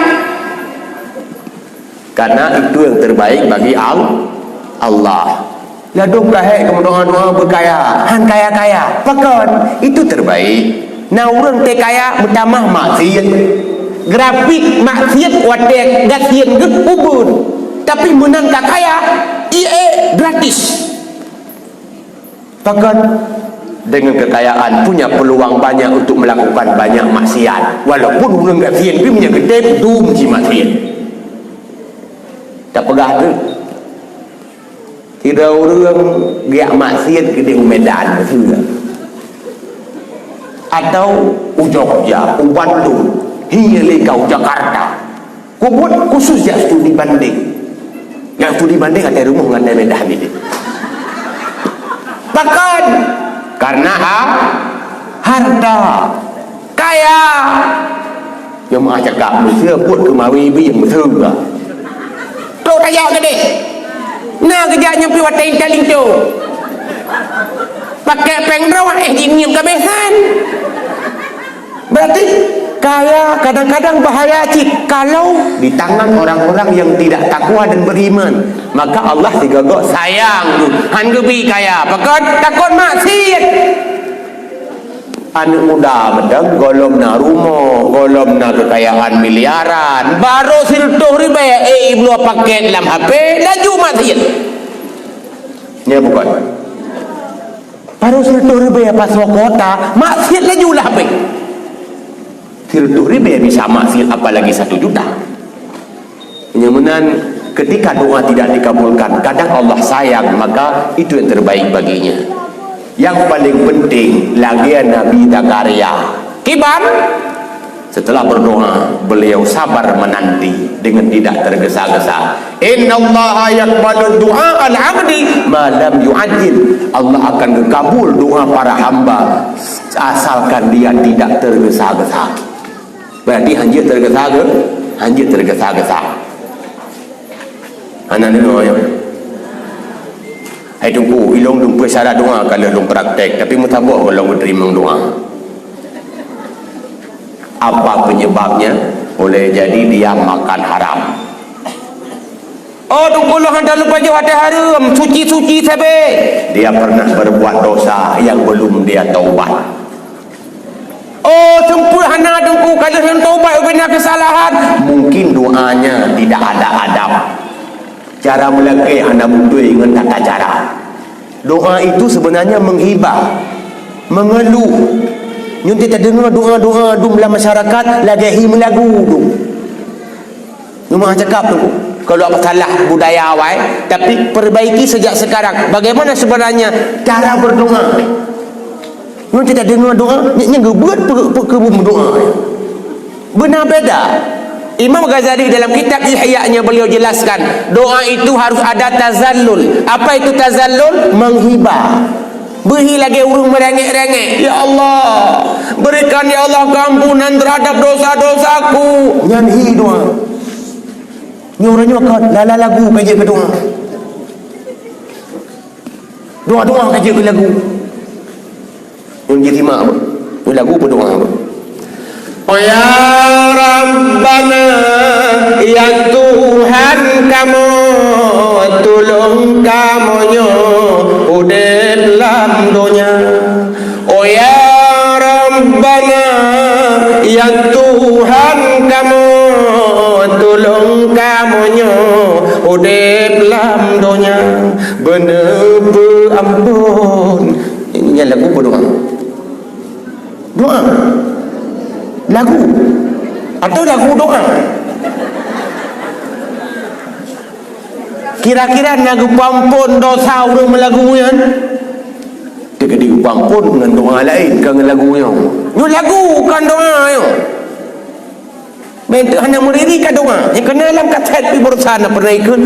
Karena itu yang terbaik bagi Allah. Ya dong lahir kamu doa-doa berkaya, han kaya-kaya. Pakon itu terbaik. Nah orang te kaya bertamah maksiat. Grafik maksiat wadek gasian ubun. Tapi menang tak kaya, gratis. Pakon dengan kekayaan punya peluang banyak untuk melakukan banyak maksiat. Walaupun orang gasian tapi punya gede dum si maksiat. Tak pegah tu. Tidak orang giat maksiat ke di Medan betul. Atau Jogja, Bandung, hingga lekau Jakarta. Kau buat khusus ya studi banding. Yang studi banding ada rumah dengan Medan ini. Bahkan karena harta kaya yang macam kamu sia buat kemawi bi yang betul lah. Tu tayak gede. Nah kerjanya pi watain taling tu. Pakai pengrawat ingin kebesan. Berarti kaya kadang-kadang bahaya cik kalau di tangan orang-orang yang tidak takwa dan beriman. Maka Allah digagok sayang tu. Han gebi kaya, pakon takon maksiat. Anak muda medang golom na rumah, golom na kekayaan miliaran, baru siltuh riba belum paket dalam HP, laju maksiat. Ya bukan. Baru siltuh riba pas kota, maksiat laju lah HP. Siltuh riba bisa maksiat apalagi 1 juta. Penyemunan ketika doa tidak dikabulkan, kadang Allah sayang, maka itu yang terbaik baginya. Yang paling penting lagi Nabi Zakaria Kiban setelah berdoa beliau sabar menanti dengan tidak tergesa-gesa. Innallaha yaqbalu du'a al-'abdi ma lam yu'ajjil. Allah akan kabul doa para hamba asalkan dia tidak tergesa-gesa. Berarti hanya tergesa-gesa. Anak ni doa. Hai tunggu, ilong dong pesara doa kalau dong praktek, tapi mutabak kalau terima doa. Apa penyebabnya? Boleh jadi dia makan haram. Oh, tunggu lo hendak lupa jauh ada haram, suci-suci sabe. Dia pernah berbuat dosa yang belum dia taubat. Oh, sempurna dongku kalau yang taubat benar kesalahan. Mungkin doanya tidak ada adab. Cara melaki anak muda dengan tata cara. Doa itu sebenarnya menghibah, mengeluh. Nyunti tak dengar doa-doa dalam masyarakat lagi melagu tu. Cuma cakap tu. Kalau apa salah budaya awal, tapi perbaiki sejak sekarang. Bagaimana sebenarnya cara berdoa? Nyunti tak dengar doa, nya gebuat kebun doa. Benar beda. Imam Ghazali dalam kitab Ihya-nya beliau jelaskan doa itu harus ada tazallul. Apa itu tazallul? Menghibah. Beri lagi urung merengek-rengek. Ya Allah, berikan ya Allah keampunan terhadap dosa-dosaku. Nyanyi doa. Nyuranya kan lala lagu kaji ke doa. Doa-doa kaji ke lagu. Yang jadi mak apa? Lagu berdoa apa? Ya Rabbana, ya Tuhan kamu, tolong kamunya udah dalam dunia. Oh ya Rabbana, ya Tuhan kamu, tolong kamunya udah dalam dunia. Benar ampun. Ini lagu berdoa. Doa. Lagu atau lagu doa. Kira-kira lagu pampun dosa orang melagunya. Dia di pampun dengan doa lain kan lagunya. Yo lagu kan doa yo. Bentuk hanya merdiri kan doa. Yang kena dalam kaset pi bersana pernah ikut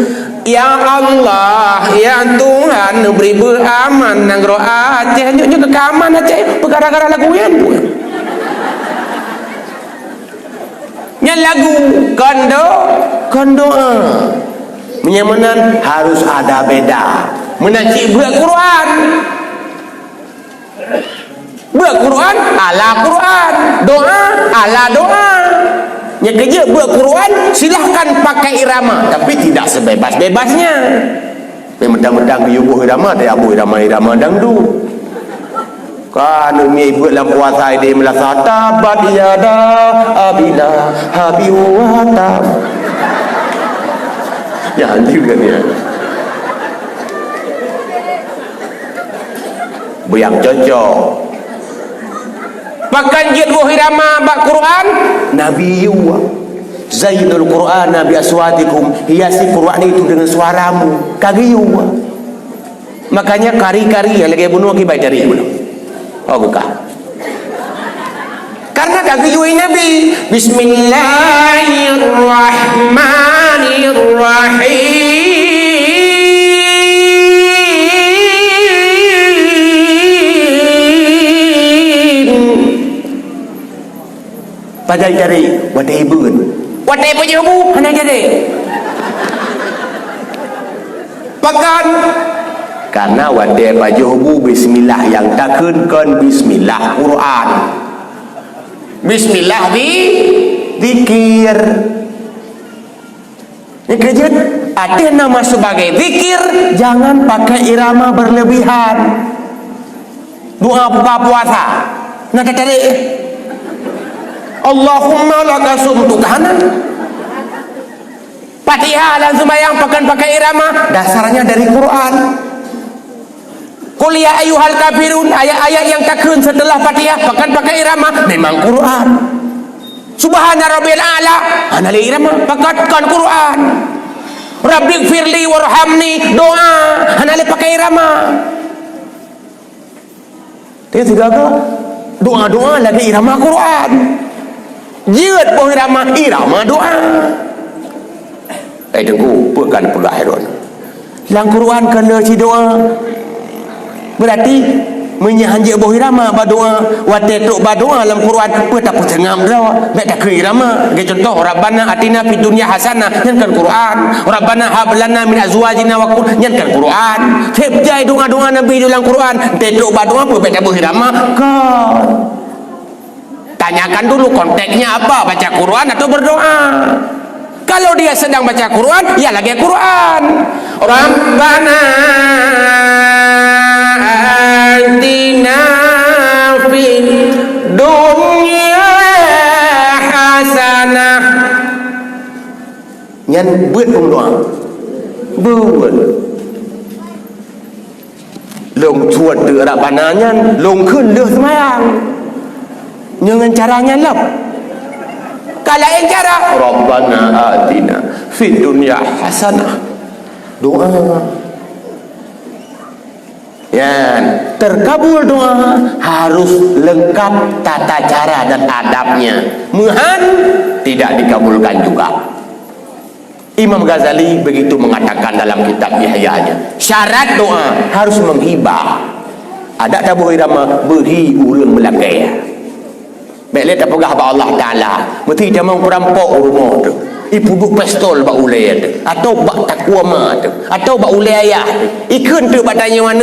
Ya Allah, ya Tuhan, beri beraman nang roh Aceh, nyok ke kaman Aceh, perkara-kara lagu yang pun. Nya lagu kondo menyamanan harus ada beda. Menaci buat Quran. Buat Quran ala Quran, doa ala doa. Yang kerja buat Quran silahkan pakai irama, tapi tidak sebebas-bebasnya. Memang-memang yubuh irama, dia abu irama dangdut. Kan umi buat dalam puasa dia melasa tabat yada abila habiwata. Ya juga ni. Yang cocok. Pakai jid buah irama bak Quran Nabi yuwa Zainul Quran Nabi aswatikum, hiasi Quran itu dengan suaramu kagi yuwa. Makanya kari-kari yang lagi bunuh akibat dari bunuh. Oh bukan. Karena kagi yuwa Nabi. Bismillahirrahmanirrahim. Pada jari wadah ibu kan wadah ibu ibu mana jadi pakan karena wadah baju ibu bismillah yang takun kon bismillah Quran bismillah zikir ini kerja ada nama sebagai zikir, jangan pakai irama berlebihan. Doa buka puasa nak cari Allahumma laka sumtu tahanan. Fatihah dan sembahyang pakai irama dasarnya dari Quran. Qul ya ayyuhal kafirun, ayat-ayat yang takun setelah Fatihah pakai irama memang Quran. Subhana rabbil a'la ana li irama pakatkan Quran. Rabbighfirli warhamni doa ana li pakai irama. Dia juga doa-doa lagi irama Quran. Jirat pun irama doa. Tunggu bukan perlu akhirat. Dalam Quran kena si doa. Berarti menyahanjak boh irama berdoa. Watetuk berdoa dalam Quran apa tak persengam doa. Mek tak ke irama. Kayak contoh Rabbana atina fid dunya hasanah nyankan Quran. Rabbana hab lana min azwajina wa qurrata nyankan Quran. Hebjai doa-doa Nabi dalam Quran. Tetuk berdoa apa mek tak boh irama. Kan tanyakan dulu konteksnya apa, baca Quran atau berdoa. Kalau dia sedang baca Quran, ya lagi Quran. Rabbana atina fid dunya hasanah. Nyan buat doa. Buat. Long chuột từ Rabbana nyan, long khun leuh semayang. Dengan caranya lep. Kalau yang cara Rabbana atina fid dunya hasanah. Doa. Ya, terkabul doa harus lengkap tata cara dan adabnya. Muhan tidak dikabulkan juga. Imam Ghazali begitu mengatakan dalam kitab Ihya'nya. Syarat doa harus menghibah. Ada tabuh irama beri ulun melakai. Baiklah tak pegah ba Allah Taala. Mesti dia mau perampok rumah tu. Ibu duk pistol ba ulai tu. Atau ba takwa ma tu. Atau ba ulai ayah tu. Ikun tu ba tanya mana?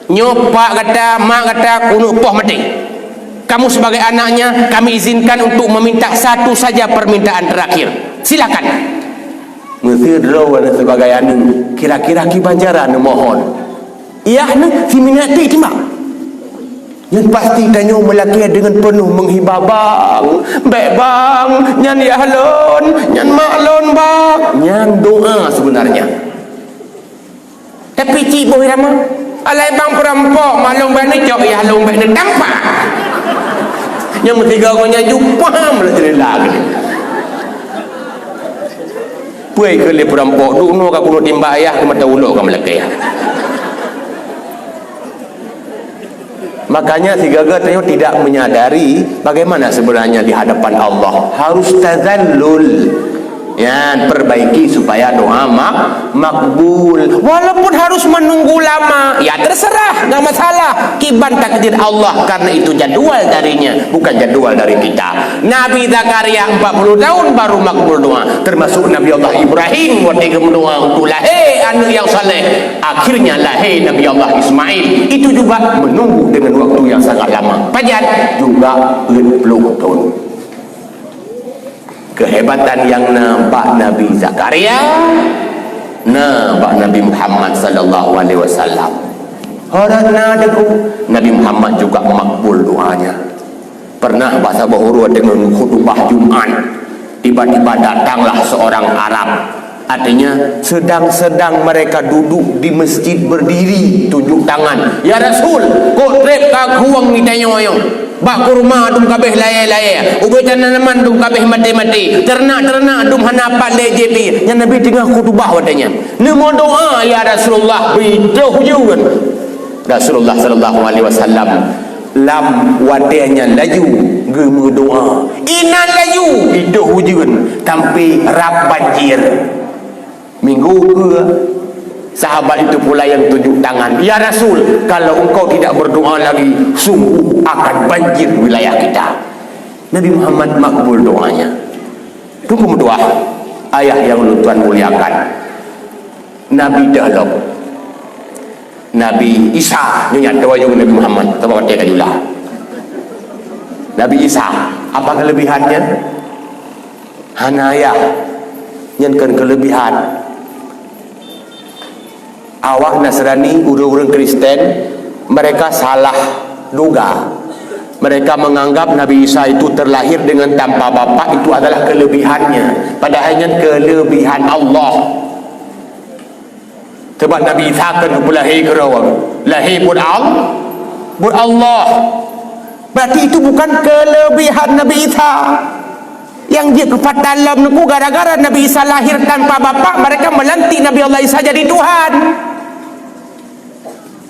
Nyopak kata, mak kata kuno poh mati. Kamu sebagai anaknya, kami izinkan untuk meminta satu saja permintaan terakhir. Silakan. Mesti draw sebagai anu. Kira-kira ki banjaran mohon. Iya ni si minati timbang. Yang pasti tanya melaki dengan penuh menghibah bang. Baik bang, nyan ya halon, nyan maklon bang. Nyan doa sebenarnya. Tapi cik boh irama, alai bang perampok maklum bang ni jauh ya halon bang ni tampak. Yang mesti kau jumpa malah jadi lagi. Puai ke le perampok dulu kau kuno timba ayah ke mata uluk kau melaki. Makanya si Gaga tanya tidak menyadari bagaimana sebenarnya di hadapan Allah harus tazallul. Ya, perbaiki supaya doa makbul. Walaupun harus menunggu lama, ya terserah, nggak masalah. Kiban takdir Allah, karena itu jadwal darinya, bukan jadwal dari kita. Nabi Zakaria 40 tahun baru makbul doa. Termasuk Nabi Allah Ibrahim waktu berdoa untuk lahir anak yang saleh. Akhirnya lahir Nabi Allah Ismail. Itu juga menunggu dengan waktu yang sangat lama. Panjang juga 40 tahun. Kehebatan yang nampak Nabi Zakaria, nampak Nabi Muhammad sallallahu alaihi wasallam. Harana deku Nabi Muhammad juga makbul doanya. Pernah bahasa bahuru dengan khutbah Jumat, tiba-tiba datanglah seorang Arab. Artinya sedang-sedang mereka duduk di masjid berdiri, tunjuk tangan. Ya Rasul, kok trep ka huang ni tanyoyo. Bak kurma dum kabeh laye-laye, ubay tanaman dum kabeh mati-mati, ternak-ternak dum hanapat lejepi. Yang Nabi tengah khutbah wadanya. Nemo doa ya Rasulullah, biduh jugan. Rasulullah sallallahu alaihi wasallam lam wadanya laju gemu doa. Inan laju biduh jugan tampi rap banjir. Minggu ke sahabat itu pula yang tunjuk tangan. Ya Rasul, kalau engkau tidak berdoa lagi, sungguh akan banjir wilayah kita. Nabi Muhammad makbul doanya. Tunggu berdoa. Ayah yang Tuhan muliakan, Nabi Dahlok, Nabi Isa, nyanyi doa juga Nabi Muhammad. Tahu dia kajulah. Nabi Isa, apa kelebihannya? Hanaya, yang kelebihan. Awak Nasrani, orang-orang Kristen, mereka salah duga. Mereka menganggap Nabi Isa itu terlahir dengan tanpa bapa, itu adalah kelebihannya. Padahalnya kelebihan Allah. Sebab Nabi Isa kan lahir ke rawang, lahir buat Allah. Berarti itu bukan kelebihan Nabi Isa. Yang dia kepat dalam nuku gara-gara Nabi Isa lahir tanpa bapa, mereka melantik Nabi Allah Isa jadi Tuhan.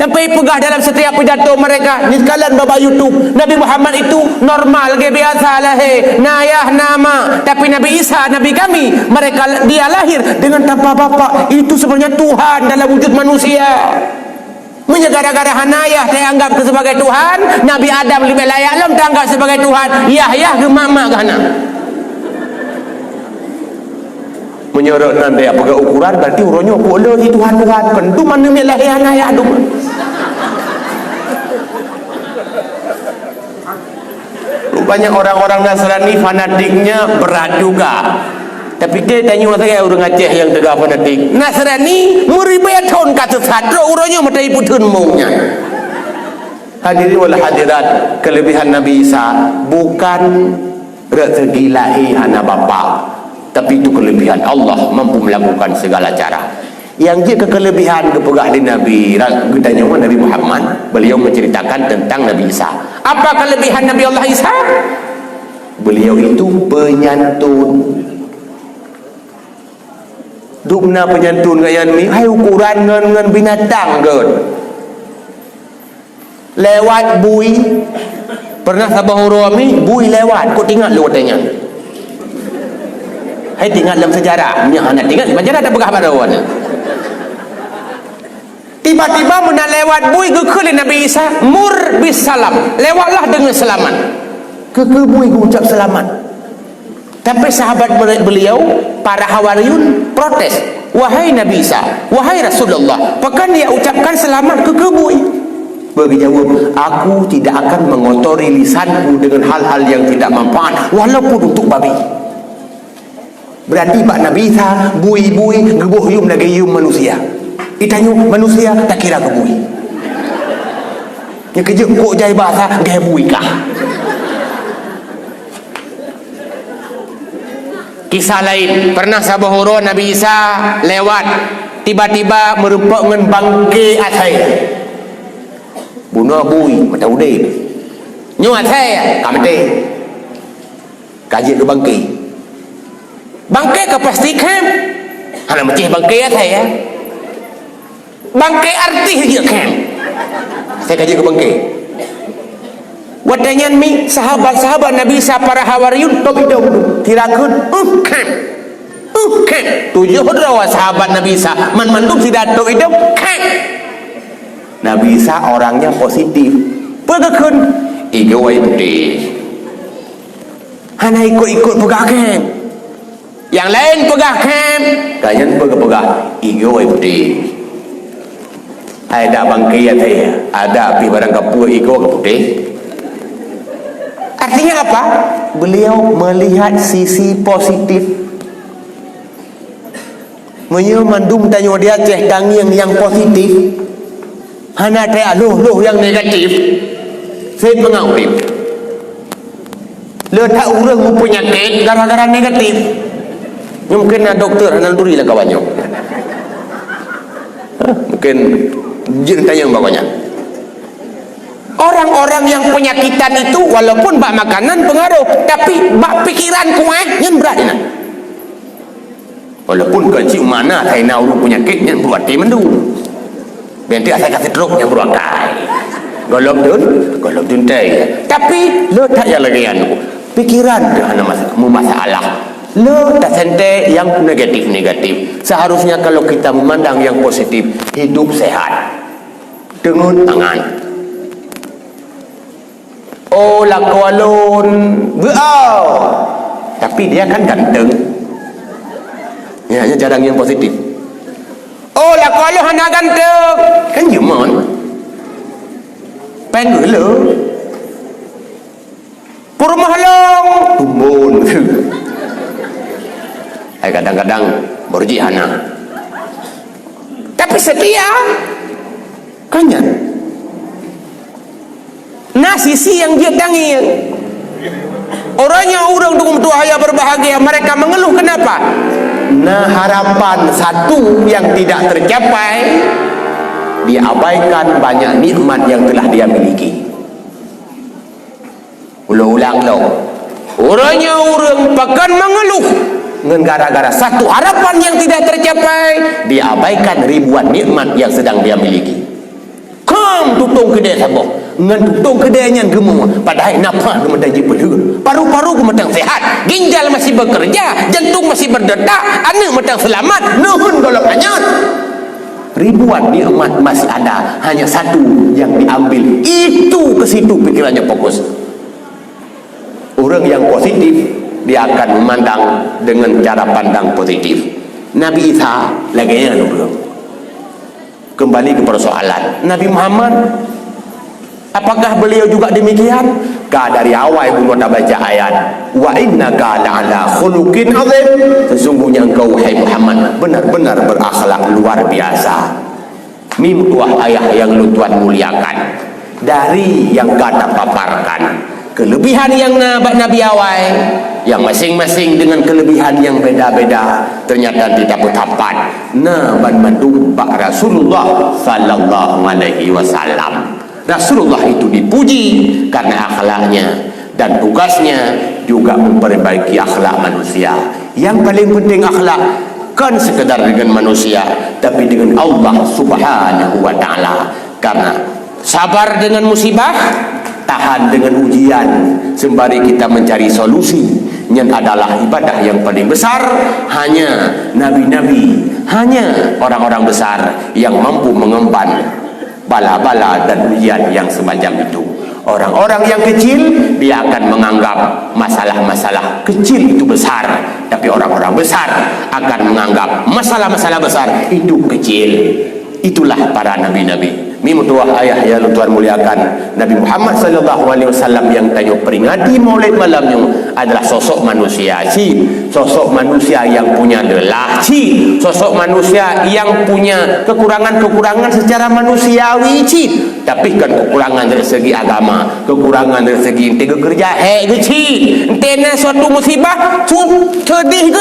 Sampai pegah dalam setiap pidato mereka, ni sekalian baba YouTube, Nabi Muhammad itu normal ke biasa lahir, nayah nama, tapi Nabi Isa, Nabi kami, mereka dia lahir dengan tanpa bapa. Itu sebenarnya Tuhan dalam wujud manusia. Gara-gara hanayah saya anggap sebagai Tuhan, Nabi Adam lebih layak lam teranggap sebagai Tuhan. Yahya ke mama kana. Menyorok nanti apa ukuran berarti uronyo boleh Tuhan-Tuhan kentu mana melah hanayah dum. Rupanya orang-orang Nasrani fanatiknya berat juga. Tapi dia tanya saya orang Aceh yang tegak fanatik. Nasrani muribayat tahun kata sadro uronyo matai putun mungnya. Hadirin wal hadirat, kelebihan Nabi Isa bukan rezeki lahir anak bapa, tapi itu kelebihan Allah mampu melakukan segala cara. Yang dia kekelebihan kepegah di Nabi kita nyawa Nabi Muhammad, beliau menceritakan tentang Nabi Isa. Apa kelebihan Nabi Allah Isa? Beliau itu penyantun. Dukna penyantun kayan ni, hai ukuran ngan binatang kan. Lewat bui. Pernah sabah hurami bui lewat, kau tinggal lewatnya. Hai tinggal dalam sejarah. Yang anak tinggal sejarah ada begah pada awalnya. Tiba-tiba mena lewat bui ke Nabi Isa mur bis salam, lewatlah dengan selamat. Ke bui ucap selamat. Tapi sahabat beliau para Hawariyun protes, wahai Nabi Isa, wahai Rasulullah, pekan dia ucapkan selamat ke bui. Bagi jawab, aku tidak akan mengotori lisanku dengan hal-hal yang tidak manfaat walaupun untuk babi. Berarti Pak Nabi Isa bui-bui gebuh yum lagi yum manusia. Itanya manusia tak kira ke bui. Yang kerja kok jai bahasa gaya bui kah? Kisah lain, pernah sabahuro Nabi Isa lewat, tiba-tiba merupak dengan bangke atai. Bunuh bui mata udah. Nyu atai kamte. Kaji ke bangke. Bangke ke pastikan. Hana mecih bangke atai ya. Bangkai arti dia kan. Saya kaji ke bangkai. Wadanyan mi sahabat-sahabat Nabi Isa para Hawariyun tobi dong tirakeun kan. Tujuh rawa sahabat Nabi Isa mandum si datuk itu Nabi Isa orangnya positif. Pegakun igawai putih. Hana ikut-ikut pegah kem. Yang lain pegah kem, kalian pegah-pegah igawai putih. Ada bangkai ada api barang kapur igawai putih. Artinya apa? Beliau melihat sisi positif. Menyemandung tanya dia ceh tangiang yang positif. Hana teh loh yang negatif. Saya mengaurip. Letak orang mempunyai penyakit gara-gara negatif. Mungkin dokter hana duri lah kawannya. Mungkin jin tanya bawahnya. Orang-orang yang penyakitan itu walaupun bak makanan pengaruh, tapi bak pikiran kuat yang berat ini. Walaupun kecil mana saya nak urut penyakit yang buat dia mendu. Nanti saya kasih teruk yang berokai. Golok dun teh. Tapi lo tak yang lagi anu. Pikiran dah ada masalah. Lo tak sente yang negatif. Seharusnya kalau kita memandang yang positif, hidup sehat. Dengun tangan. Oh lakualun beau. Tapi dia kan ganteng. Ya, hanya jarang yang positif. Oh lakualun hana ganteng. Kan jemon. Penggulu. Purmahalong tumbun. Kadang-kadang berji hana. Tapi setia. Kanyan. Nah sisi yang dia tangil. Orangnya orang dukung tuahaya berbahagia, mereka mengeluh kenapa? Nah harapan satu yang tidak tercapai, diabaikan banyak nikmat yang telah dia miliki. Ulang-ulang lo. Orangnya orang pakan mengeluh dengan gara-gara satu harapan yang tidak tercapai, diabaikan ribuan nikmat yang sedang dia miliki. Kam tutung kedai sabok ngan tutung kedainya gemuk padahal nafas kemudian jipul paru-paru kemudian sehat, ginjal masih bekerja, jantung masih berdetak, anak kemudian selamat, nuhun golok anyat. Ribuan nikmat masih ada, hanya satu yang diambil, itu ke situ pikirannya fokus. Orang yang positif dia akan memandang dengan cara pandang positif. Nabi Isa lagi yang belum. Kembali ke persoalan Nabi Muhammad, apakah beliau juga demikian? Dari awal ibu nak baca ayat wa innaka la'ala khuluqin azim, sesungguhnya engkau wahai Muhammad benar-benar berakhlak luar biasa. Mim tuah ayat yang lu Tuhan muliakan dari yang kata paparkan kelebihan yang Nabi awal, yang masing-masing dengan kelebihan yang beda-beda, ternyata tidak bertapat. Nah, bantu Pak Rasulullah sallallahu alaihi wasallam. Rasulullah itu dipuji karena akhlaknya, dan tugasnya juga memperbaiki akhlak manusia. Yang paling penting akhlak kan sekedar dengan manusia, tapi dengan Allah Subhanahu wa taala. Karena sabar dengan musibah, tahan dengan ujian, sembari kita mencari solusi yang adalah ibadah yang paling besar. Hanya nabi-nabi, hanya orang-orang besar yang mampu mengemban bala-bala dan ujian yang semacam itu. Orang-orang yang kecil dia akan menganggap masalah-masalah kecil itu besar, tapi orang-orang besar akan menganggap masalah-masalah besar itu kecil. Itulah para nabi-nabi. Mimtuah ayah yang Tuhan muliakan Nabi Muhammad sallallahu alaihi wasallam yang tayo peringati maulid malamnya adalah sosok manusia sosok manusia yang punya delah sosok manusia yang punya kekurangan-kekurangan secara manusiawi tapi kan kekurangan dari segi agama, kekurangan dari segi ente kerja entena suatu musibah sedih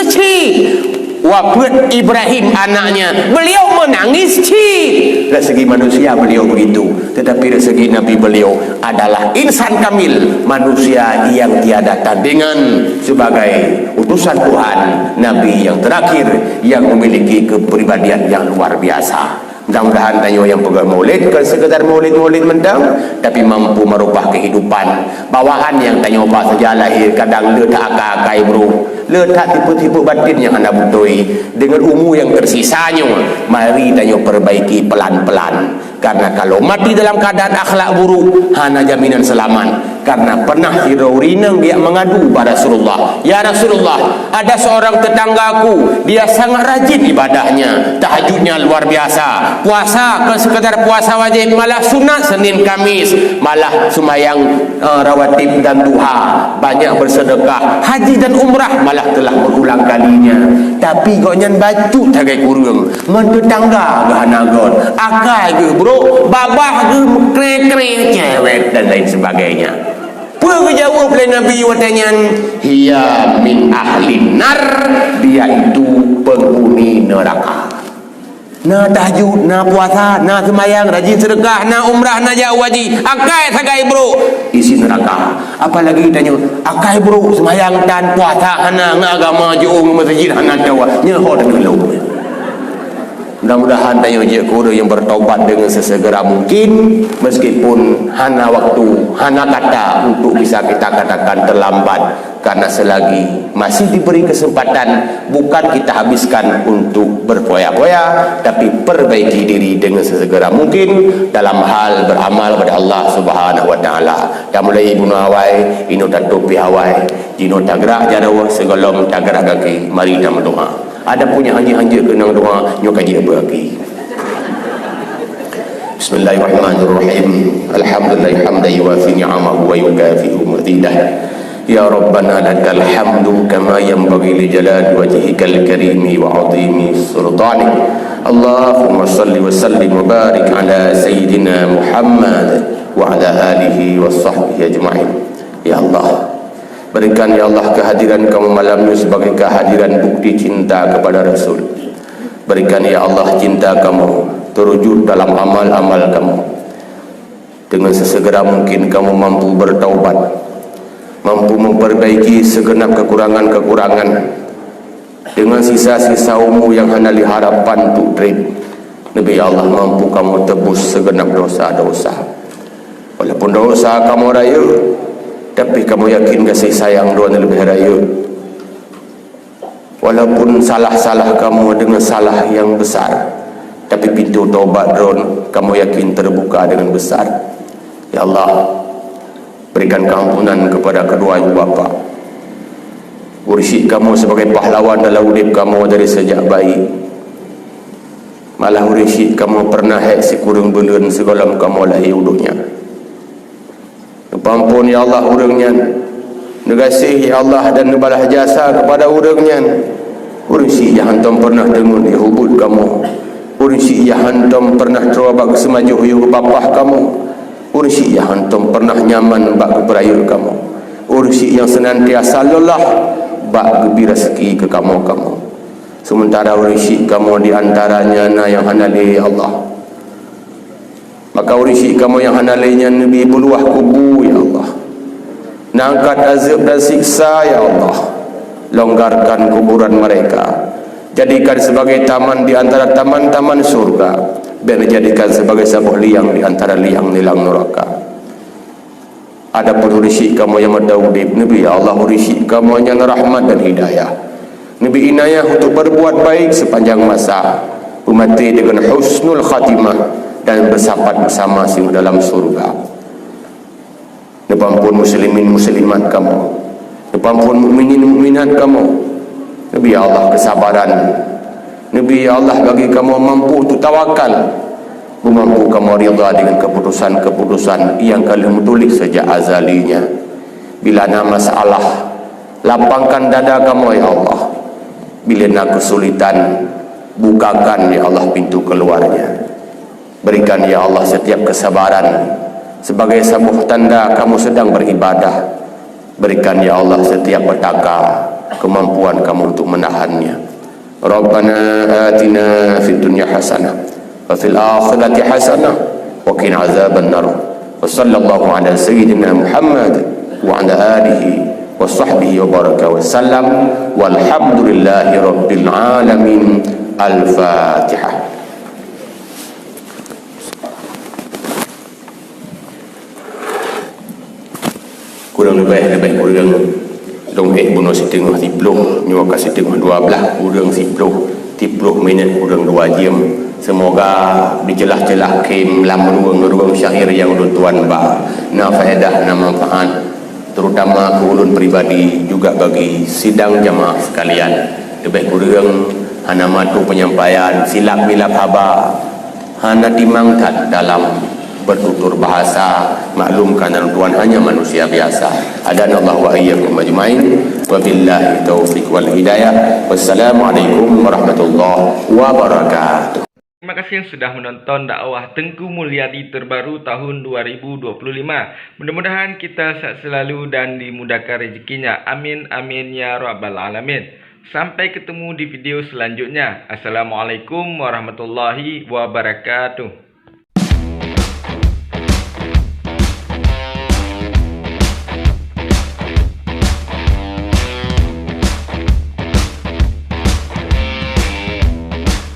wafat Ibrahim anaknya, beliau menangis dari segi manusia beliau begitu, tetapi dari segi Nabi beliau adalah insan kamil, manusia yang tiada tandingan sebagai utusan Tuhan, Nabi yang terakhir yang memiliki kepribadian yang luar biasa. Mudah-mudahan tanyo yang pegang maulid kan sekedar maulid-maulid mendang, tapi mampu merubah kehidupan. Bawaan yang tanyo pak saja lahir kadang letak akai bro, letak tipu-tipu batin yang anda butuhi. Dengan umur yang tersisanya, mari tanyo perbaiki pelan-pelan. Karena kalau mati dalam keadaan akhlak buruk, hana jaminan selamat. Karena pernah Hirawrineng dia mengadu pada Rasulullah, ya Rasulullah, ada seorang tetanggaku, dia sangat rajin ibadahnya, tahajudnya luar biasa, puasa ke sekedar puasa wajib, malah sunat Senin Kamis, malah sembahyang rawatib dan duha, banyak bersedekah, haji dan umrah malah telah berulang kalinya. Tapi kau nyan baju tagai kurung, mentetangga gahanagon, akai ke bro, babah ke kre-kre cewek dan lain sebagainya. Jawab oleh Nabi watanyan, hiya min ahli nar, dia itu penghuni neraka. Na tahajud, na puasa, na sembahyang, rajin sedekah, na umrah, na jauh haji, akai sagai bro, isi neraka. Apalagi tanya, akai bro sembahyang dan puasa, hana agama jauh masjid, hana tawa nyeho dengan lu. Mudah-mudahan tayo je kuda yang bertaubat dengan sesegera mungkin, meskipun hana waktu, hana kata untuk bisa kita katakan terlambat, karena selagi masih diberi kesempatan, bukan kita habiskan untuk berpoya-poya, tapi perbaiki diri dengan sesegera mungkin dalam hal beramal pada Allah Subhanahu wa taala. Dan mulai ibnu awai, ino tatopi awai, dino tagrak jarawa segolong tagrak kaki, mari kita berdoa. Ada punya hanya kenang doa nyoka dia bagi. Bismillahirrahmanirrahim. Alhamdulillah hamdan yuwafi ni'amahu wa yukafi'u mazidah. Ya Rabbana lakal hamdu kama yanbaghi li jalali wajhikal karimi wa 'azimi sultanik. Allahumma salli wa sallim wa barik ala sayyidina Muhammad wa ala alihi wa sahbihi ajma'in. Ya Allah, berikan ya Allah kehadiran kamu malam ini sebagai kehadiran bukti cinta kepada Rasul. Berikan ya Allah cinta kamu terwujud dalam amal-amal kamu. Dengan sesegera mungkin kamu mampu bertaubat, mampu memperbaiki segenap kekurangan-kekurangan. Dengan sisa-sisa umur yang hanya harapan untuk trip, Nabi Allah mampu kamu tebus segenap dosa-dosa. Walaupun dosa kamu raya, tapi kamu yakin kasih sayang doa lebih raya. Walaupun salah-salah kamu dengan salah yang besar, tapi pintu taubat drone kamu yakin terbuka dengan besar. Ya Allah, berikan keampunan kepada kedua ibu bapa. Ursi kamu sebagai pahlawan dalam hidup kamu dari sejak bayi. Malah ursi kamu pernah si kurung belun segolam kamu lahir uduknya. Ampun ya Allah urangnya, negasih ya Allah dan nebalah jasa kepada urangnya. Ursi ya hantam pernah dengar di hubud kamu. Ursi ya hantam pernah terobak semaju huyuh bapah kamu. Ursi ya hantam pernah nyaman bak keberayur kamu. Ursi yang senantiasa lelah bak gebi rezeki ke kamu. Sementara ursi kamu di antaranya na yang hanali Allah. Maka urisi kamu yang hanalinya Nabi beluah kubu ya Allah. Nangkat azab dan siksa ya Allah. Longgarkan kuburan mereka. Jadikan sebagai taman di antara taman-taman surga. Dan dijadikan sebagai sebuah liang di antara liang-liang neraka. Adapun urisi kamu yang madaudib Nabi ya Allah, urisi kamu yang rahmat dan hidayah. Nabi inayah untuk berbuat baik sepanjang masa. Umati dengan husnul khatimah dan bersahabat bersama sing dalam surga. Nepampun muslimin muslimat kamu, nepampun mukminin mukminat kamu. Nabi ya Allah kesabaran, Nabi ya Allah bagi kamu mampu untuk tawakal, mampu kamu rida dengan keputusan-keputusan yang kalian tulis sejak azalinya. Bila ada masalah, lapangkan dada kamu ya Allah. Bila ada kesulitan, bukakan ya Allah pintu keluarnya. Berikan ya Allah setiap kesabaran sebagai sebuah tanda kamu sedang beribadah. Berikan ya Allah setiap petaka kemampuan kamu untuk menahannya. Rabbana atina fid dunya hasanah wa fil akhirati hasanah wa qina azabannar. Wa sallallahu ala sayyidina Muhammad wa ala alihi wa sahbihi wa baraka wa sallam. Walhamdulillahi rabbil alamin. Al-Fatihah. lebih kurang dong bunuh setengah 10 nyawa ke setengah 12 kurang 10 minit kurang 2 jam. Semoga dijelah-jelah kim lam ruang syair yang tuan ba na faedah na manfaat terutama ke ulun pribadi juga bagi sidang jamaah sekalian. Lebih kurang hana matu penyampaian silap milap haba hana dimangkat dalam bertutur bahasa maklumkan Tuhan hanya manusia biasa. Adanallah wa iyyakum ajmain wa billahi taufiq wal hidayah. Wassalamualaikum warahmatullahi wabarakatuh. Terima kasih yang sudah menonton dakwah Tengku Mulyadi terbaru tahun 2025. Mudah-mudahan kita sehat selalu dan dimudahkan rezekinya. Amin amin ya rabbal alamin. Sampai ketemu di video selanjutnya. Assalamualaikum warahmatullahi wabarakatuh.